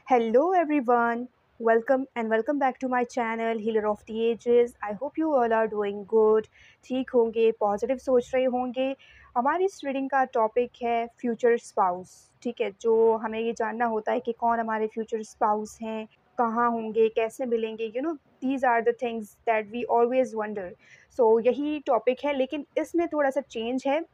Hello everyone, welcome back to my channel Healer of the Ages. I hope you all are doing good. ठीक होंगे, positive सोच रहे होंगे। हमारी इस रीडिंग का टॉपिक है फ्यूचर स्पाउस। ठीक है, जो हमें ये जानना होता है कि कौन हमारे फ्यूचर स्पाउस हैं, कहाँ होंगे, कैसे मिलेंगे। These are the things that we always wonder. So यही टॉपिक है, लेकिन इसमें थोड़ा सा चेंज है।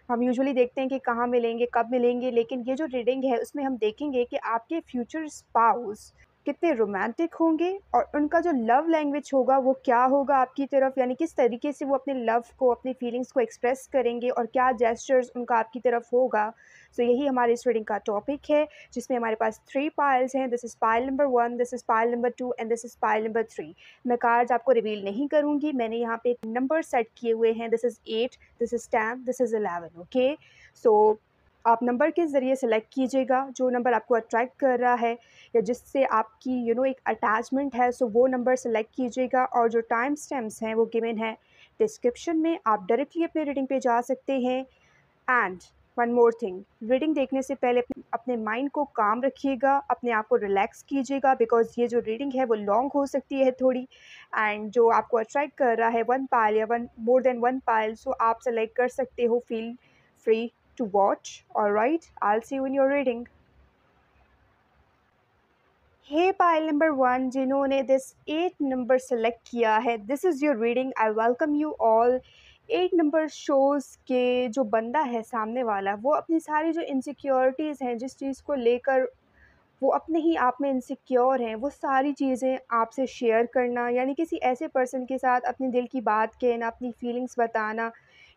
हम यूजुअली देखते हैं कि कहाँ मिलेंगे, कब मिलेंगे, लेकिन ये जो रीडिंग है उसमें हम देखेंगे कि आपके फ्यूचर स्पाउस कितने रोमांटिक होंगे और उनका जो लव लैंग्वेज होगा वो क्या होगा आपकी तरफ, यानी किस तरीके से वो अपने लव को, अपनी फीलिंग्स को एक्सप्रेस करेंगे और क्या जेस्चर्स उनका आपकी तरफ होगा। सो यही हमारी इस रीडिंग का टॉपिक है, जिसमें हमारे पास 3 पाइल्स हैं। This is pile number 1, this is pile number 2 and this is pile number 3। मैं कार्ड्स आपको रिवील नहीं करूँगी, मैंने यहाँ पे नंबर सेट किए हुए हैं। This is 8, this is 10, this is 11। Okay, so आप नंबर के ज़रिए सेलेक्ट कीजिएगा जो नंबर आपको अट्रैक्ट कर रहा है या जिससे आपकी एक अटैचमेंट है। सो वो नंबर सेलेक्ट कीजिएगा और जो टाइम स्टैम्प्स हैं वो गिवन है डिस्क्रिप्शन में। आप डायरेक्टली अपने रीडिंग पे जा सकते हैं। And one more thing, reading देखने से पहले अपने माइंड को काम रखिएगा, अपने आप को रिलैक्स कीजिएगा, बिकॉज ये जो रीडिंग है वो लॉन्ग हो सकती है थोड़ी। एंड जो आपको अट्रैक्ट कर रहा है वन पायल या one more than one pile, so आप सेलेक्ट कर सकते हो। Feel free to watch. Alright, I will see you in your reading. Hey pile number 1, जिन्होंने दिस 8 नंबर सेलेक्ट किया है, this is your reading. I welcome you all. 8 number shows के जो बंदा है सामने वाला, वो अपनी सारी जो इनसिक्योरिटीज़ हैं, जिस चीज़ को लेकर वो अपने ही आप में इनसिक्योर हैं, वो सारी चीज़ें आपसे शेयर करना, यानी किसी ऐसे पर्सन के साथ अपने दिल की बात कहना, अपनी फीलिंग्स बताना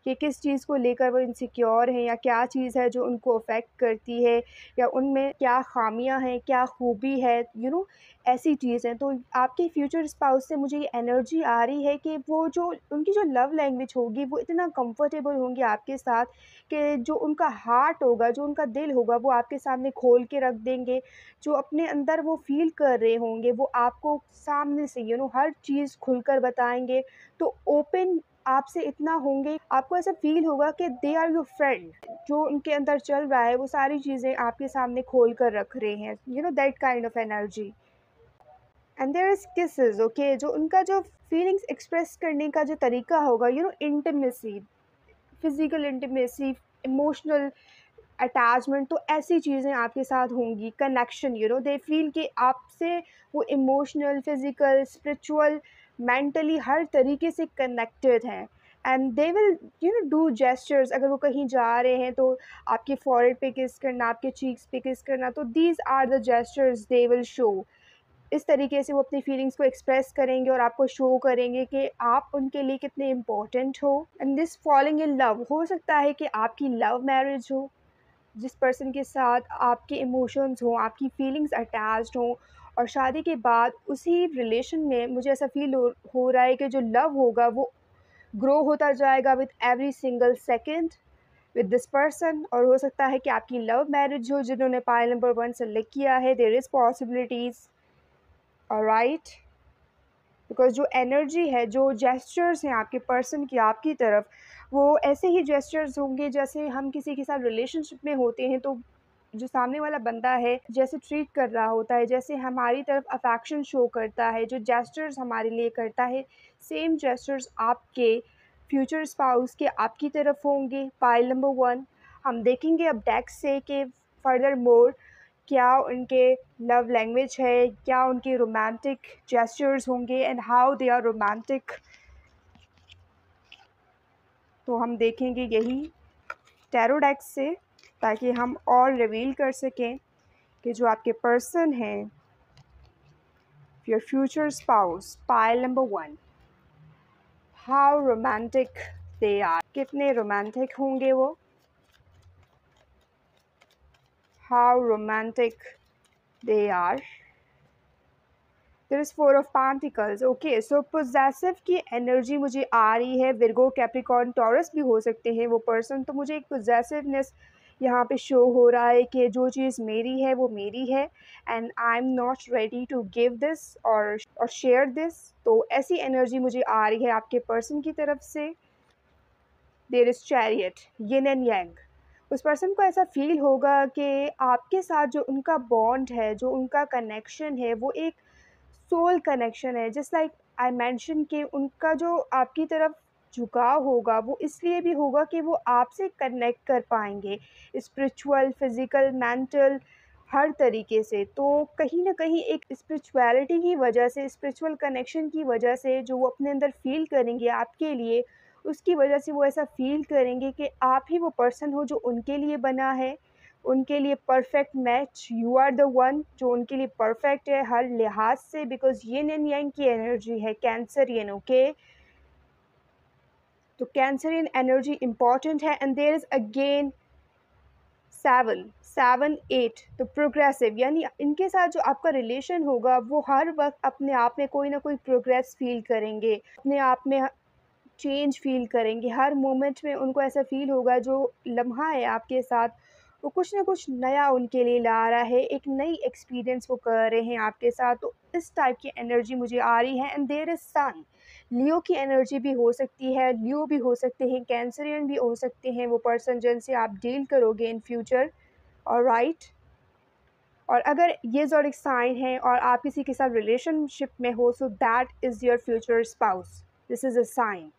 कि किस चीज़ को लेकर वो इनसिक्योर हैं या क्या चीज़ है जो उनको अफेक्ट करती है या उनमें क्या ख़ामियाँ हैं, क्या खूबी है। ऐसी चीज़ है। तो आपके फ्यूचर स्पाउस से मुझे ये एनर्जी आ रही है कि वो जो उनकी जो लव लैंग्वेज होगी वो इतना कंफर्टेबल होंगे आपके साथ कि जो उनका हार्ट होगा, जो उनका दिल होगा, वो आपके सामने खोल के रख देंगे। जो अपने अंदर वो फ़ील कर रहे होंगे वो आपको सामने से हर चीज़ खुलकर बताएँगे। तो ओपन आपसे इतना होंगे, आपको ऐसा फ़ील होगा कि दे आर योर फ्रेंड। जो उनके अंदर चल रहा है वो सारी चीज़ें आपके सामने खोल कर रख रहे हैं, that kind of energy. And there is kisses. Okay, जो उनका जो फीलिंग्स एक्सप्रेस करने का जो तरीका होगा, intimacy, physical intimacy, emotional attachment, तो ऐसी चीज़ें आपके साथ होंगी। कनेक्शन, दे फील कि आपसे वो इमोशनल, फिज़िकल, स्पिरिचुअल, मेंटली हर तरीके से कनेक्टेड हैं। And they will do gestures. अगर वो कहीं जा रहे हैं तो आपके फॉरहेड पे किस करना, आपके चीक्स पे किस करना, तो these are the gestures they will show. इस तरीके से वो अपनी फीलिंग्स को एक्सप्रेस करेंगे और आपको शो करेंगे कि आप उनके लिए कितने इम्पोर्टेंट हो। And this falling in love, हो सकता है कि आपकी लव मैरिज हो, जिस पर्सन के साथ आपके इमोशंस हों, आपकी फीलिंग्स अटैच्ड हों, और शादी के बाद उसी रिलेशन में मुझे ऐसा फ़ील हो रहा है कि जो लव होगा वो ग्रो होता जाएगा with every single second with this person. और हो सकता है कि आपकी लव मैरिज हो, जिन्होंने पाइल नंबर 1 सेलेक्ट किया है। There is possibilities. Alright, because जो एनर्जी है, जो जेस्चर्स हैं आपके पर्सन की आपकी तरफ, वो ऐसे ही जेस्चर्स होंगे जैसे हम किसी के साथ रिलेशनशिप में होते हैं तो जो सामने वाला बंदा है जैसे ट्रीट कर रहा होता है, जैसे हमारी तरफ अफेक्शन शो करता है, जो जेस्चर्स हमारे लिए करता है, सेम जेस्चर्स आपके फ्यूचर स्पाउस के आपकी तरफ होंगे। पाइल नंबर 1, हम देखेंगे अब डेक्स से कि फर्दर मोर क्या उनके लव लैंग्वेज है, क्या उनके रोमांटिक जेस्चर्स होंगे and how they are romantic. तो हम देखेंगे यही टैरो डेक से, ताकि हम और रिवील कर सकें कि जो आपके पर्सन हैं, your future spouse, pile number 1, how romantic they are, कितने रोमांटिक होंगे वो, how romantic they are. There is 4 of pentacles. Okay, so possessive की एनर्जी मुझे आ रही है। विर्गो, कैप्रिकॉर्न, टॉरस भी हो सकते हैं वो पर्सन। तो मुझे एक पोजेसिवनेस यहाँ पे शो हो रहा है कि जो चीज़ मेरी है वो मेरी है and I am not ready to give this और शेयर दिस। तो ऐसी एनर्जी मुझे आ रही है आपके पर्सन की तरफ से। There is chariot, yin and yang. उस पर्सन को ऐसा फ़ील होगा कि आपके साथ जो उनका बॉन्ड है, जो उनका कनेक्शन है, वो एक सोल कनेक्शन है। जस्ट लाइक आई मेंशन कि उनका जो आपकी तरफ झुकाव होगा, वो इसलिए भी होगा कि वो आपसे कनेक्ट कर पाएँगे, स्पिरिचुअल, फिज़िकल, मेंटल, हर तरीके से। तो कहीं न कहीं एक स्पिरिचुअलिटी की वजह से, स्पिरिचुअल कनेक्शन की वजह से जो वो अपने अंदर फ़ील करेंगे आपके लिए, उसकी वजह से वो ऐसा फ़ील करेंगे कि आप ही वो पर्सन हो जो उनके लिए बना है, उनके लिए perfect match, you are the one जो उनके लिए परफ़ेक्ट है हर लिहाज़ से, बिकॉज़ यिन एंड यांग की एनर्जी है, कैंसरियन, ओके? तो कैंसरियन एनर्जी इम्पोर्टेंट है एंड देयर इज़ अगेन 7, 7, 8 तो प्रोग्रेसिव, यानी इनके साथ जो आपका रिलेशन होगा वो हर वक़्त अपने आप में कोई ना कोई प्रोग्रेस फ़ील करेंगे, अपने आप में चेंज फ़ील करेंगे। हर मोमेंट में उनको ऐसा फ़ील होगा जो लम्हा है आपके साथ, वो कुछ न कुछ नया उनके लिए ला रहा है, एक नई एक्सपीरियंस वो कर रहे हैं आपके साथ। तो इस टाइप की एनर्जी मुझे आ रही है एंड देयर इज़ सन। लियो की एनर्जी भी हो सकती है, लियो भी हो सकते हैं, कैंसरियन भी हो सकते हैं वो पर्सन जिनसे आप डील करोगे इन फ्यूचर, ऑलराइट? और अगर ये ज़ोडिएक साइन है और आप किसी के साथ रिलेशनशिप में हो, so that is your future spouse, this is a sign.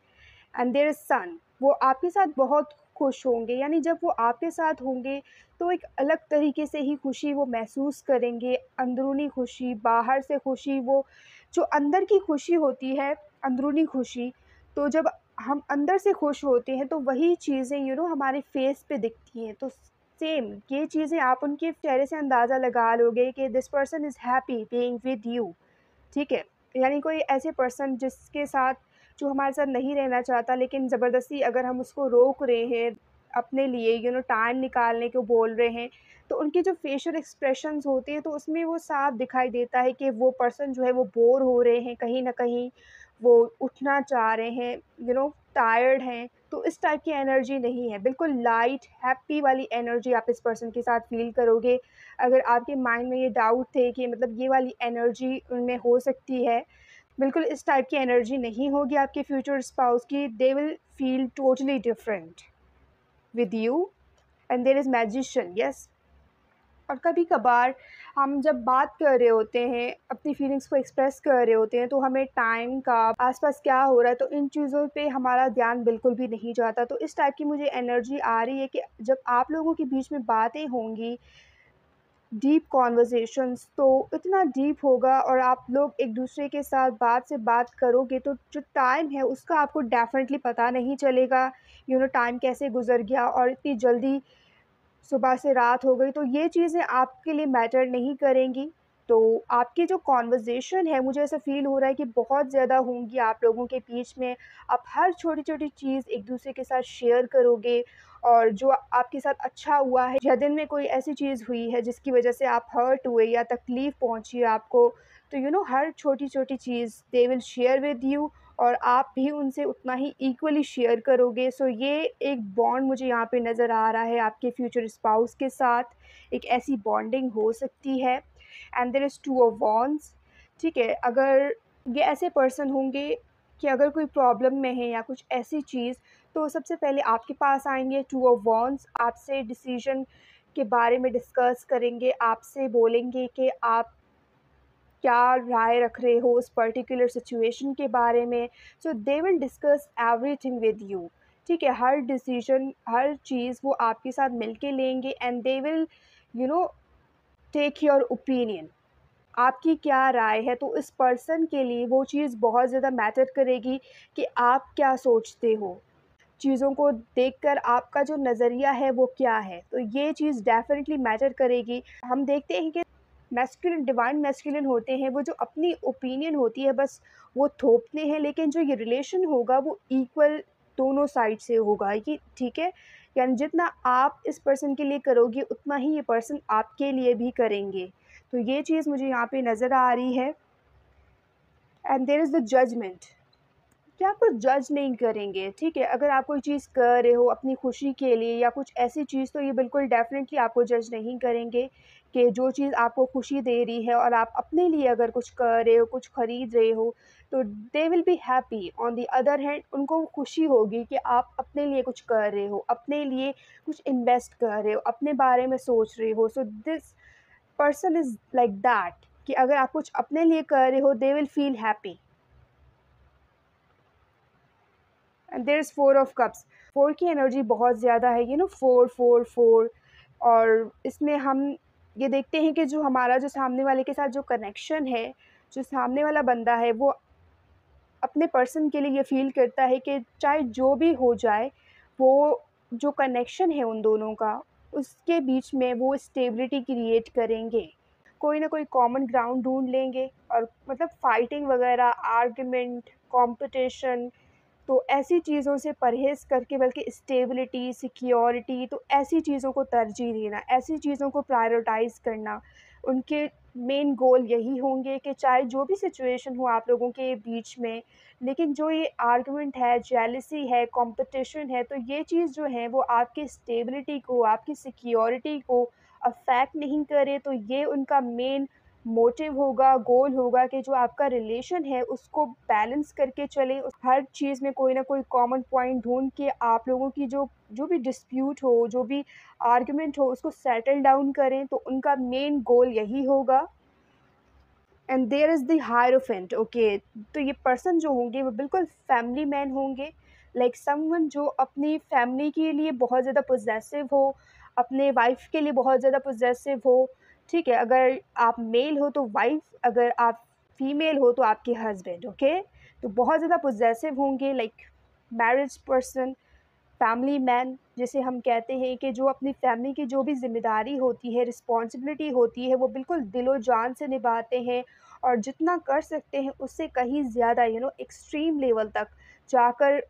And there is sun, वो आपके साथ बहुत खुश होंगे, यानी जब वो आपके साथ होंगे तो एक अलग तरीके से ही खुशी वो महसूस करेंगे, अंदरूनी खुशी, बाहर से खुशी, वो जो अंदर की खुशी होती है, अंदरूनी खुशी, तो जब हम अंदर से खुश होते हैं तो वही चीज़ें हमारे फेस पे दिखती हैं। तो सेम ये चीज़ें आप उनके चेहरे से अंदाज़ा लगा लोगे कि this person is happy being with you, ठीक है? यानी कोई ऐसे पर्सन जिसके साथ जो हमारे साथ नहीं रहना चाहता, लेकिन ज़बरदस्ती अगर हम उसको रोक रहे हैं, अपने लिए टाइम निकालने को बोल रहे हैं, तो उनके जो फेशियल एक्सप्रेशंस होते हैं, तो उसमें वो साफ दिखाई देता है कि वो पर्सन जो है वो बोर हो रहे हैं, कहीं न कहीं वो उठना चाह रहे हैं, टायर्ड हैं। तो इस टाइप की एनर्जी नहीं है, बिल्कुल लाइट, हैप्पी वाली एनर्जी आप इस पर्सन के साथ फ़ील करोगे। अगर आपके माइंड में ये डाउट थे कि मतलब ये वाली एनर्जी उनमें हो सकती है, बिल्कुल इस टाइप की एनर्जी नहीं होगी आपके फ्यूचर स्पाउस की, they will feel totally different with you and there is magician, yes. और कभी-कभार हम जब बात कर रहे होते हैं, अपनी फीलिंग्स को एक्सप्रेस कर रहे होते हैं, तो हमें टाइम का, आस-पास क्या हो रहा है, तो इन चीज़ों पे हमारा ध्यान बिल्कुल भी नहीं जाता। तो इस टाइप की मुझे एनर्जी आ रही है कि जब आप लोगों के बीच में बातें होंगी, डीप कॉन्वर्सेशंस, तो इतना डीप होगा और आप लोग एक-दूसरे के साथ बात से बात करोगे तो जो टाइम है उसका आपको डेफ़िनेटली पता नहीं चलेगा, टाइम कैसे गुज़र गया और इतनी जल्दी सुबह से रात हो गई, तो ये चीज़ें आपके लिए मैटर नहीं करेंगी। तो आपकी जो कन्वर्सेशन है, मुझे ऐसा फ़ील हो रहा है कि बहुत ज़्यादा होंगी आप लोगों के बीच में। आप हर छोटी-छोटी चीज़ एक-दूसरे के साथ शेयर करोगे और जो आपके साथ अच्छा हुआ है या दिन में कोई ऐसी चीज़ हुई है जिसकी वज़ह से आप हर्ट हुए या तकलीफ़ पहुँची है आपको, तो हर छोटी-छोटी चीज़ they will share with you और आप भी उनसे उतना ही इक्वली शेयर करोगे। सो ये एक बॉन्ड मुझे यहाँ पे नज़र आ रहा है आपके फ्यूचर स्पाउस के साथ, एक ऐसी बॉन्डिंग हो सकती है। And there is two of wands, ठीक है? अगर ये ऐसे पर्सन होंगे कि अगर कोई प्रॉब्लम में है या कुछ ऐसी चीज़, तो सबसे पहले आपके पास आएँगे। टू ऑफ वॉन्ड्स आपसे डिसीज़न के बारे में डिस्कस करेंगे, आपसे बोलेंगे कि आप क्या राय रख रहे हो उस पर्टिकुलर सिचुएशन के बारे में। So they will discuss everything with you, ठीक है? हर डिसीजन, हर चीज़ वो आपके साथ मिल के लेंगे and they will you know take your opinion. आपकी क्या राय है? तो इस पर्सन के लिए वो चीज़ बहुत ज़्यादा मैटर करेगी कि आप क्या सोचते हो? चीज़ों को देखकर आपका जो नज़रिया है वो क्या है? तो ये चीज़ डेफ़िनिटली मैटर करेगी। हम देखते हैं कि मैस्कुलिन, डिवाइन मैस्कुलिन होते हैं, वो जो अपनी ओपिनियन होती है बस वो थोपते हैं, लेकिन जो ये रिलेशन होगा वो इक्वल दोनों साइड से होगा, ये ठीक है? यानी जितना आप इस पर्सन के लिए करोगे उतना ही ये पर्सन आपके लिए भी करेंगे। तो ये चीज़ मुझे यहाँ पे नज़र आ रही है and there is the judgement. कि आपको जज नहीं करेंगे, ठीक है? अगर आप कोई चीज़ कर रहे हो अपनी खुशी के लिए या कुछ ऐसी चीज़, तो ये बिल्कुल डेफ़िनेटली आपको जज नहीं करेंगे कि जो चीज़ आपको खुशी दे रही है और आप अपने लिए अगर कुछ कर रहे हो, कुछ खरीद रहे हो, तो they will be happy. On the other hand उनको खुशी होगी कि आप अपने लिए कुछ कर रहे हो, अपने लिए कुछ इन्वेस्ट कर रहे हो, अपने बारे में सोच रहे हो। So this person is like that कि अगर आप कुछ अपने लिए कर रहे हो, they will feel happy. And there is 4 of cups. 4 की एनर्जी बहुत ज़्यादा है, 4 4 4। और इसमें हम ये देखते हैं कि जो हमारा जो सामने वाले के साथ जो कनेक्शन है, जो सामने वाला बंदा है, वो अपने पर्सन के लिए ये फ़ील करता है कि चाहे जो भी हो जाए, वो जो कनेक्शन है उन दोनों का, उसके बीच में वो स्टेबिलिटी क्रिएट करेंगे। कोई ना कोई कॉमन ग्राउंड ढूँढ लेंगे और मतलब फाइटिंग वगैरह, आर्ग्यूमेंट, कॉम्पिटिशन, तो ऐसी चीज़ों से परहेज़ करके बल्कि स्टेबिलिटी, सिक्योरिटी, तो ऐसी चीज़ों को तरजीह देना, ऐसी चीज़ों को प्रायोरिटाइज़ करना। उनके मेन गोल यही होंगे कि चाहे जो भी सिचुएशन हो आप लोगों के बीच में, लेकिन जो ये आर्गुमेंट है, जेलसी है, कॉम्पिटिशन है, तो ये चीज़ जो है वो आपकी स्टेबिलिटी को, आपकी सिक्योरिटी को अफ़ेक्ट नहीं करे। तो ये उनका मेन मोटिव होगा, गोल होगा कि जो आपका रिलेशन है उसको बैलेंस करके चलें। उस हर चीज़ में कोई ना कोई कॉमन पॉइंट ढूँढ के आप लोगों की जो जो भी डिस्प्यूट हो, जो भी आर्ग्यूमेंट हो, उसको सेटल डाउन करें, तो उनका मेन गोल यही होगा। And there is the hierophant, okay. तो ये पर्सन जो होंगे वो बिल्कुल फैमिली मैन होंगे, लाइक समवन जो अपनी फैमिली के लिए बहुत ज़्यादा पोजेसिव हो, अपने वाइफ के लिए बहुत ज़्यादा पोजेसिव हो, ठीक है? अगर आप मेल हो तो वाइफ, अगर आप फीमेल हो तो आपके हस्बैंड, ओके? तो बहुत ज़्यादा पोजेसिव होंगे, like marriage person, family man जिसे हम कहते हैं, कि जो अपनी फैमिली की जो भी ज़िम्मेदारी होती है, रिस्पॉन्सिबिलिटी होती है, वो बिल्कुल दिलो-जान से निभाते हैं और जितना कर सकते हैं उससे कहीं ज़्यादा एक्सट्रीम लेवल तक जाकर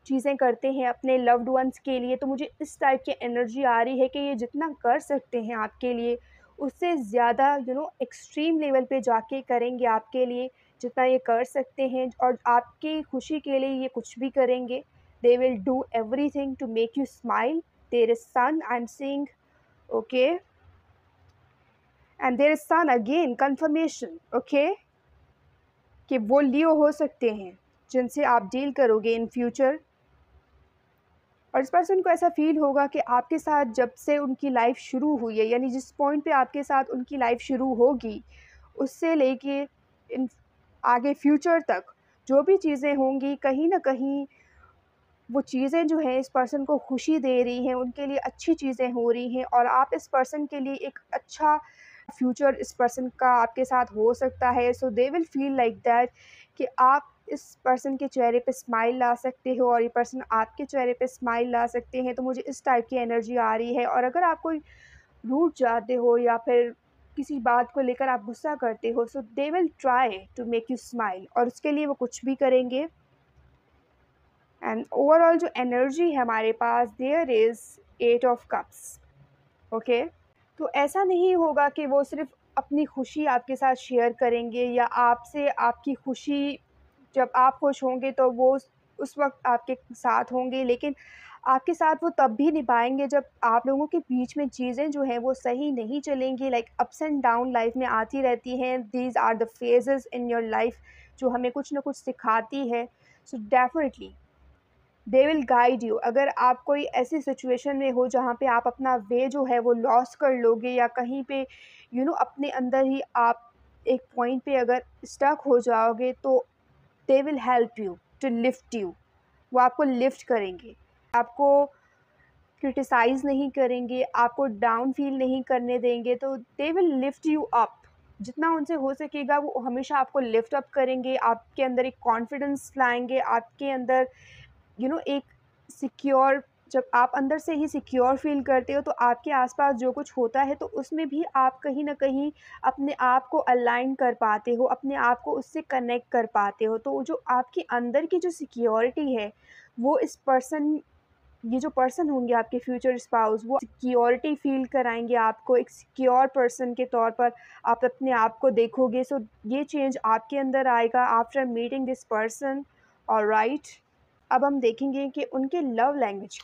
चीज़ें करते हैं अपने लव्ड वन्स के लिए। तो मुझे इस टाइप की एनर्जी आ रही है कि ये जितना कर सकते हैं आपके लिए, उससे ज़्यादा एक्सट्रीम लेवल पे जाके करेंगे आपके लिए, जितना ये कर सकते हैं और आपकी खुशी के लिए ये कुछ भी करेंगे। They will do everything to make you smile. There is sun, I'm seeing, okay? And there is sun again, confirmation, okay? कि वो लियो हो सकते हैं जिनसे आप डील करोगे इन फ्यूचर। और इस पर्सन को ऐसा फ़ील होगा कि आपके साथ जब से उनकी लाइफ़ शुरू हुई है, यानी जिस पॉइंट पे आपके साथ उनकी लाइफ़ शुरू होगी, उससे लेके इन आगे फ्यूचर तक जो भी चीज़ें होंगी, कहीं न कहीं वो चीज़ें जो हैं इस पर्सन को खुशी दे रही हैं, उनके लिए अच्छी चीज़ें हो रही हैं और आप इस पर्सन के लिए एक अच्छा फ्यूचर इस पर्सन का आपके साथ हो सकता है। So they will feel like that कि आप इस पर्सन के चेहरे पे स्माइल ला सकते हो और ये पर्सन आपके चेहरे पे स्माइल ला सकते हैं। तो मुझे इस टाइप की एनर्जी आ रही है। और अगर आप कोई रूठ जाते हो या फिर किसी बात को लेकर आप गुस्सा करते हो, so they will try to make you smile और उसके लिए वो कुछ भी करेंगे। एंड ओवरऑल जो एनर्जी है हमारे पास, there is 8 of cups, okay. तो ऐसा नहीं होगा कि वो सिर्फ़ अपनी खुशी आपके साथ शेयर करेंगे या आपसे आपकी खुशी, जब आप खुश होंगे तो वो उस वक़्त आपके साथ होंगे, लेकिन आपके साथ वो तब भी निभाएँगे जब आप लोगों के बीच में चीज़ें जो हैं वो सही नहीं चलेंगी। Like ups and down life में आती रहती हैं। These are the phases in your life जो हमें कुछ ना कुछ सिखाती है। So definitely they will guide you. अगर आप कोई ऐसी सिचुएशन में हो जहाँ पे आप अपना वे जो है वो लॉस कर लोगे या कहीं पे अपने अंदर ही आप एक पॉइंट पे अगर स्टक हो जाओगे, तो they will help you to lift you. वो आपको लिफ्ट करेंगे, आपको क्रिटिसाइज़ नहीं करेंगे, आपको डाउन फ़ील नहीं करने देंगे, तो they will lift you up. जितना उनसे हो सकेगा वो हमेशा आपको लिफ्ट अप करेंगे, आपके अंदर एक कॉन्फिडेंस लाएँगे, आपके अंदर एक सिक्योर, जब आप अंदर से ही सिक्योर फ़ील करते हो तो आपके आस-पास जो कुछ होता है तो उसमें भी आप कहीं न कहीं अपने आप को अलाइन कर पाते हो, अपने आप को उससे कनेक्ट कर पाते हो। तो जो आपके अंदर की जो सिक्योरिटी है, वो इस पर्सन, ये जो पर्सन होंगे आपके फ्यूचर स्पाउस, वो सिक्योरिटी फ़ील कराएँगे आपको, एक सिक्योर पर्सन के तौर पर आप अपने आप को देखोगे। सो ये चेंज आपके अंदर आएगा after meeting this person, alright, अब हम देखेंगे कि उनके लव लैंग्वेज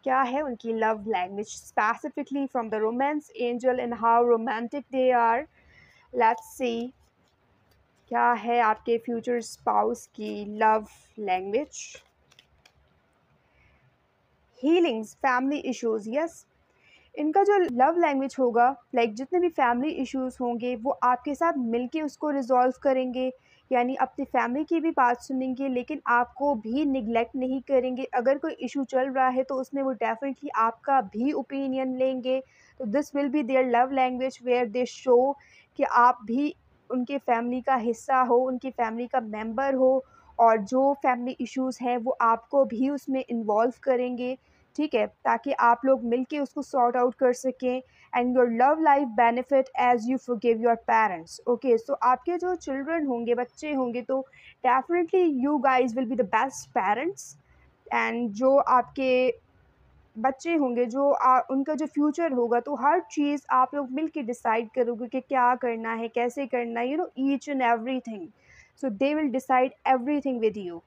क्या है उनकी love language specifically from the romance angel and how romantic they are. Let's see क्या है आपके फ्यूचर स्पाउस की love language. Healings family issues, yes, इनका जो लव लैंग्वेज होगा, लाइक जितने भी फैमिली इश्यूज होंगे वो आपके साथ मिलके उसको रिजॉल्व करेंगे, यानी अपनी फैमिली की भी बात सुनेंगे लेकिन आपको भी निगलेक्ट नहीं करेंगे। अगर कोई इशू चल रहा है तो उसमें वो डेफिनेटली आपका भी ओपिनियन लेंगे। तो this will be their love language where they show कि आप भी उनके फैमिली का हिस्सा हो, उनकी फैमिली का मेंबर हो, और जो फैमिली इश्यूज़ हैं वो आपको भी उसमें इन्वॉल्व करेंगे, ठीक है, ताकि आप लोग मिलके उसको सॉर्ट आउट कर सकें। And your love life benefit as you forgive your parents. Okay, so आपके जो चिल्ड्रन होंगे, बच्चे होंगे, तो definitely you guys will be the best parents. And जो आपके बच्चे होंगे, जो उनका जो फ्यूचर होगा, तो हर चीज़ आप लोग मिल के डिसाइड करोगे कि क्या करना है, कैसे करना है, each and everything. So they will decide everything with you.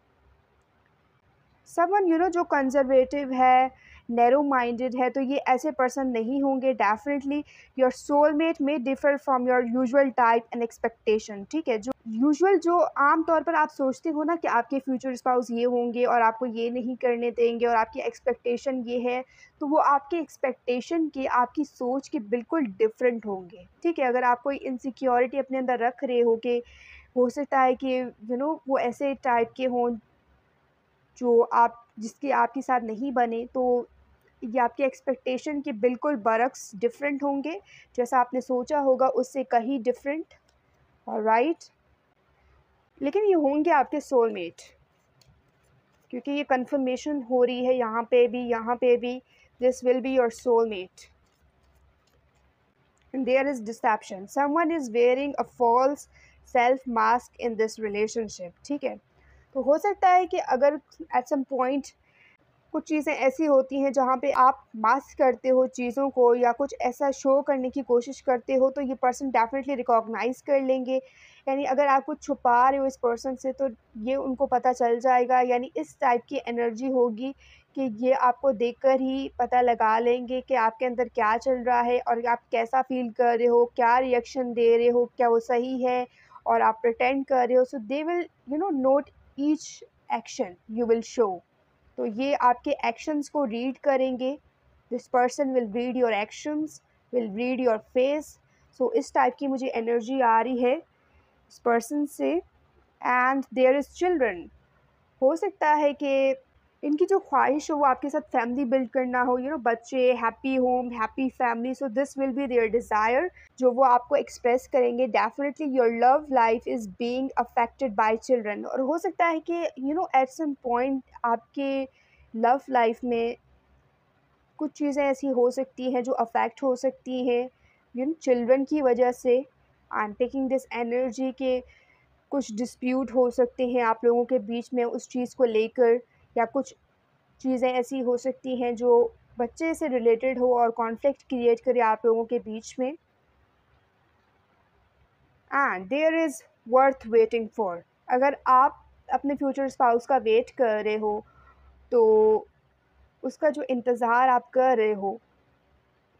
Someone जो कंजर्वेटिव है, नैरो माइंडेड है, तो ये ऐसे पर्सन नहीं होंगे डेफिनेटली। योर सोलमेट में differ from your usual type and expectation, ठीक है, जो यूजुअल जो आम तौर पर आप सोचते हो ना कि आपके फ्यूचर स्पाउस ये होंगे और आपको ये नहीं करने देंगे और आपकी एक्सपेक्टेशन ये है, तो वो आपके एक्सपेक्टेशन के, आपकी सोच के बिल्कुल डिफरेंट होंगे, ठीक है। अगर आप कोई इनसिक्योरिटी अपने अंदर रख रहे हो कि हो सकता है कि वो ऐसे टाइप के हों जो जिसके आपके साथ नहीं बने, तो ये आपके एक्सपेक्टेशन के बिल्कुल बरक्स डिफरेंट होंगे, जैसा आपने सोचा होगा उससे कहीं डिफरेंट। ऑलराइट, लेकिन ये होंगे आपके सोलमेट, क्योंकि ये कंफर्मेशन हो रही है यहाँ पे भी this will be your soulmate. There is deception, someone is wearing a false self mask in this relationship, ठीक है। तो हो सकता है कि अगर at some point कुछ चीज़ें ऐसी होती हैं जहाँ पे आप मास्क करते हो चीज़ों को या कुछ ऐसा शो करने की कोशिश करते हो, तो ये पर्सन डेफिनेटली रिकॉग्नाइज़ कर लेंगे। यानी अगर आप कुछ छुपा रहे हो इस पर्सन से तो ये उनको पता चल जाएगा, यानी इस टाइप की एनर्जी होगी कि ये आपको देखकर ही पता लगा लेंगे कि आपके अंदर क्या चल रहा है और आप कैसा फ़ील कर रहे हो, क्या रिएक्शन दे रहे हो, क्या वो सही है और आप प्रिटेंड कर रहे हो। So they will note each action you will show. तो ये आपके एक्शंस को रीड करेंगे। This person will read your actions, will read your face. So इस टाइप की मुझे एनर्जी आ रही है इस पर्सन से। एंड देयर इज़ चिल्ड्रन, हो सकता है कि इनकी जो ख्वाहिश हो वो आपके साथ फैमिली बिल्ड करना हो, बच्चे, happy home, happy family. So this will be their desire जो वो आपको एक्सप्रेस करेंगे। Definitely your love life is being affected by children, और हो सकता है कि एट सम पॉइंट आपके लव लाइफ में कुछ चीज़ें ऐसी हो सकती हैं जो अफेक्ट हो सकती हैं चिल्ड्रन की वजह से। आई एम टेकिंग दिस एनर्जी के कुछ डिस्प्यूट हो सकते हैं आप लोगों के बीच में उस चीज़ को लेकर, या कुछ चीज़ें ऐसी हो सकती हैं जो बच्चे से रिलेटेड हो और कॉन्फ्लिक्ट क्रिएट करे आप लोगों के बीच में। And there is worth waiting for, अगर आप अपने फ्यूचर स्पाउस का वेट कर रहे हो तो उसका जो इंतज़ार आप कर रहे हो,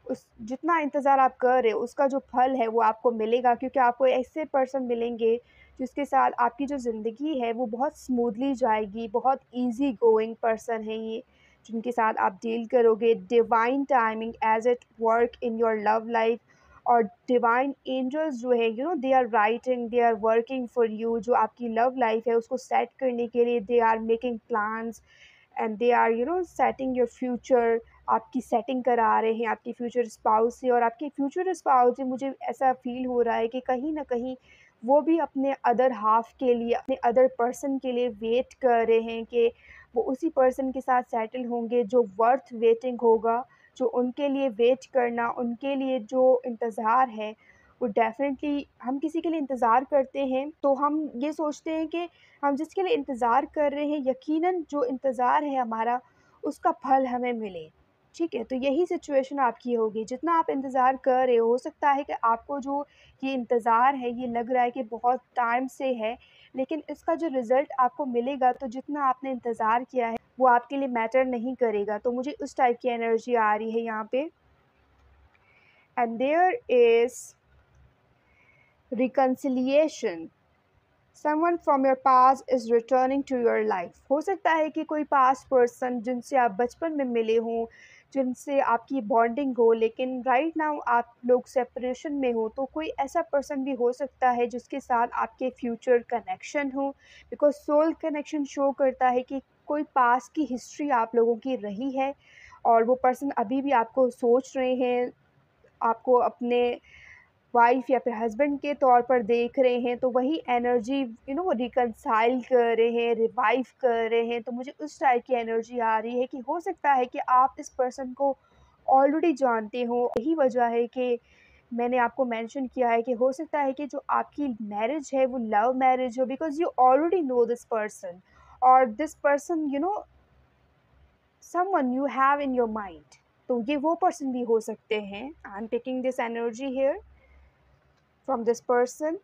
उस जितना इंतज़ार आप कर रहे हो उसका जो फल है वो आपको मिलेगा, क्योंकि आपको ऐसे पर्सन मिलेंगे जिसके साथ आपकी जो ज़िंदगी है वो बहुत स्मूथली जाएगी। बहुत इजी गोइंग पर्सन है ये जिनके साथ आप डील करोगे। Divine timing as it work in your love life, और डिवाइन एंजल्स जो है they are writing, they are working for you. जो आपकी लव लाइफ है उसको सेट करने के लिए they are making plans and they are setting your future. आपकी सेटिंग करा रहे हैं आपके फ्यूचर स्पाउस से, और आपके फ्यूचर स्पाउस से मुझे ऐसा फ़ील हो रहा है कि कहीं ना कहीं वो भी अपने अदर हाफ के लिए, अपने अदर पर्सन के लिए वेट कर रहे हैं कि वो उसी पर्सन के साथ सेटल होंगे जो वर्थ वेटिंग होगा। जो उनके लिए वेट करना, उनके लिए जो इंतज़ार है वो डेफ़िनेटली, हम किसी के लिए इंतज़ार करते हैं तो हम ये सोचते हैं कि हम जिसके लिए इंतज़ार कर रहे हैं यकीनन जो इंतज़ार है हमारा उसका फल हमें मिले। ठीक है, तो यही सिचुएशन आपकी होगी। जितना आप इंतज़ार कर रहे हो सकता है कि आपको जो ये इंतज़ार है, ये लग रहा है कि बहुत टाइम से है, लेकिन इसका जो रिज़ल्ट आपको मिलेगा, तो जितना आपने इंतज़ार किया है, वो आपके लिए मैटर नहीं करेगा। तो मुझे उस टाइप की एनर्जी आ रही है यहाँ पे। And there is reconciliation. Someone from your past is returning to your life. हो सकता है कि कोई पास्ट पर्सन जिनसे आप बचपन में मिले हों, जिनसे आपकी बॉन्डिंग हो, लेकिन राइट नाउ आप लोग सेपरेशन में हो, तो कोई ऐसा पर्सन भी हो सकता है जिसके साथ आपके फ्यूचर कनेक्शन हो। बिकॉज सोल कनेक्शन शो करता है कि कोई पास्ट की हिस्ट्री आप लोगों की रही है और वो पर्सन अभी भी आपको सोच रहे हैं, आपको अपने वाइफ़ या फिर हस्बैंड के तौर पर देख रहे हैं, तो वही एनर्जी रिकंसाइल कर रहे हैं, रिवाइव कर रहे हैं। तो मुझे उस टाइप की एनर्जी आ रही है कि हो सकता है कि आप इस पर्सन को ऑलरेडी जानते हो। यही वजह है कि मैंने आपको मेंशन किया है कि हो सकता है कि जो आपकी मैरिज है वो लव मैरिज हो, because you already know this person और this person someone you have in your mind. तो ये वो पर्सन भी हो सकते हैं। I am taking this energy here from this person.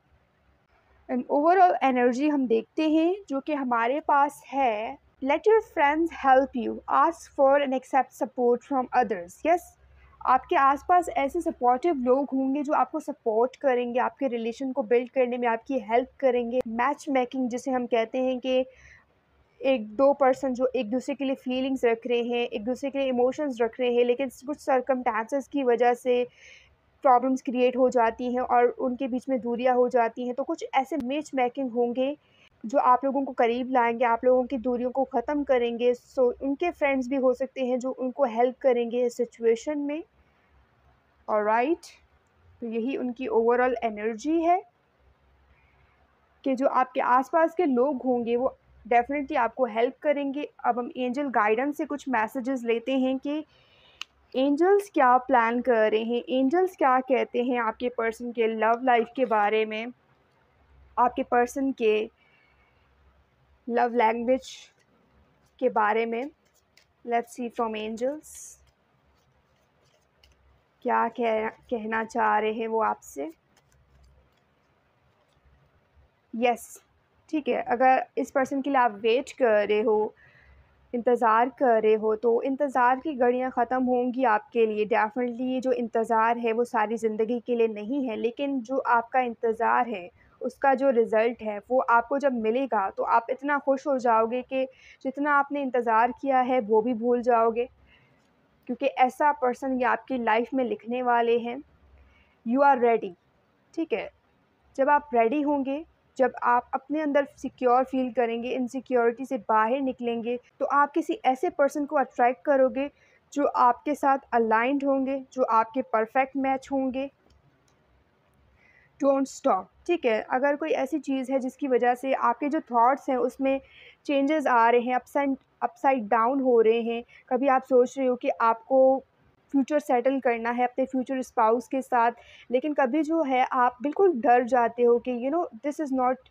And overall energy हम देखते हैं जो कि हमारे पास है। Let your friends help you, ask for and accept support from others. Yes, आपके आसपास ऐसे सपोर्टिव लोग होंगे जो आपको सपोर्ट करेंगे, आपके रिलेशन को बिल्ड करने में आपकी हेल्प करेंगे। मैच मेकिंग जिसे हम कहते हैं कि एक दो पर्सन जो एक दूसरे के लिए फीलिंग्स रख रहे हैं, एक दूसरे के लिए इमोशंस रख रहे हैं, लेकिन कुछ सर्कमस्टांसेस की वजह से प्रॉब्लम्स क्रिएट हो जाती हैं और उनके बीच में दूरियां हो जाती हैं। तो कुछ ऐसे मैच मेकिंग होंगे जो आप लोगों को करीब लाएंगे, आप लोगों की दूरियों को ख़त्म करेंगे। सो उनके फ्रेंड्स भी हो सकते हैं जो उनको हेल्प करेंगे इस सिचुएशन में। ऑलराइट, तो यही उनकी ओवरऑल एनर्जी है कि जो आपके आसपास के लोग होंगे वो डेफिनेटली आपको हेल्प करेंगे। अब हम एंजल गाइडेंस से कुछ मैसेजेस लेते हैं कि एंजल्स क्या प्लान कर रहे हैं, एंजल्स क्या कहते हैं आपके पर्सन के लव लाइफ के बारे में, आपके पर्सन के लव लैंग्वेज के बारे में। लेट्स सी फ्रॉम एंजल्स क्या कहना चाह रहे हैं वो आपसे। यस, ठीक है, अगर इस पर्सन के लिए आप वेट कर रहे हो, इंतज़ार कर रहे हो, तो इंतज़ार की घड़ियाँ ख़त्म होंगी आपके लिए। डेफ़िनेटली ये जो इंतज़ार है वो सारी ज़िंदगी के लिए नहीं है, लेकिन जो आपका इंतज़ार है उसका जो रिज़ल्ट है वो आपको जब मिलेगा तो आप इतना खुश हो जाओगे कि जितना आपने इंतज़ार किया है वो भी भूल जाओगे, क्योंकि ऐसा पर्सन ये आपकी लाइफ में लिखने वाले हैं। यू आर रेडी, ठीक है। जब आप रेडी होंगे, जब आप अपने अंदर सिक्योर फ़ील करेंगे, इनसिक्योरिटी से बाहर निकलेंगे, तो आप किसी ऐसे पर्सन को अट्रैक्ट करोगे जो आपके साथ अलाइन्ड होंगे, जो आपके परफेक्ट मैच होंगे। डोंट स्टॉप, ठीक है। अगर कोई ऐसी चीज़ है जिसकी वजह से आपके जो थॉट्स हैं उसमें चेंजेस आ रहे हैं, अपसाइड डाउन हो रहे हैं, कभी आप सोच रहे हो कि आपको फ्यूचर सेटल करना है अपने फ्यूचर स्पाउस के साथ, लेकिन कभी जो है आप बिल्कुल डर जाते हो कि this is not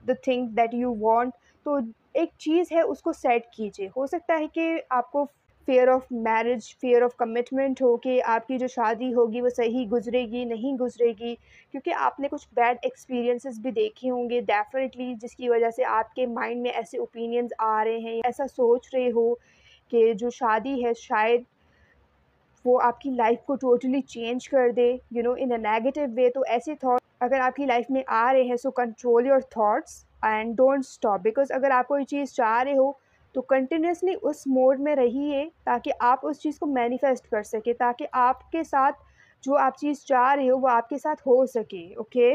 the thing that you want. तो एक चीज़ है उसको सेट कीजिए। हो सकता है कि आपको fear of marriage, fear of commitment हो कि आपकी जो शादी होगी वो सही गुज़रेगी, नहीं गुज़रेगी, क्योंकि आपने कुछ बैड एक्सपीरियंसेस भी देखे होंगे डेफ़िनेटली, जिसकी वजह से आपके माइंड में ऐसे ओपिनियंस आ रहे हैं, ऐसा सोच रहे हो कि जो शादी है शायद वो आपकी लाइफ को टोटली चेंज कर दे, इन अ नेगेटिव वे। तो ऐसे थॉट अगर आपकी लाइफ में आ रहे हैं, so control your thoughts and don't stop. Because अगर आप कोई चीज़ चाह रहे हो तो कंटिन्यूसली उस मोड में रहिए ताकि आप उस चीज़ को मैनिफेस्ट कर सके, ताकि आपके साथ जो आप चीज़ चाह रहे हो वो आपके साथ हो सके। ओके,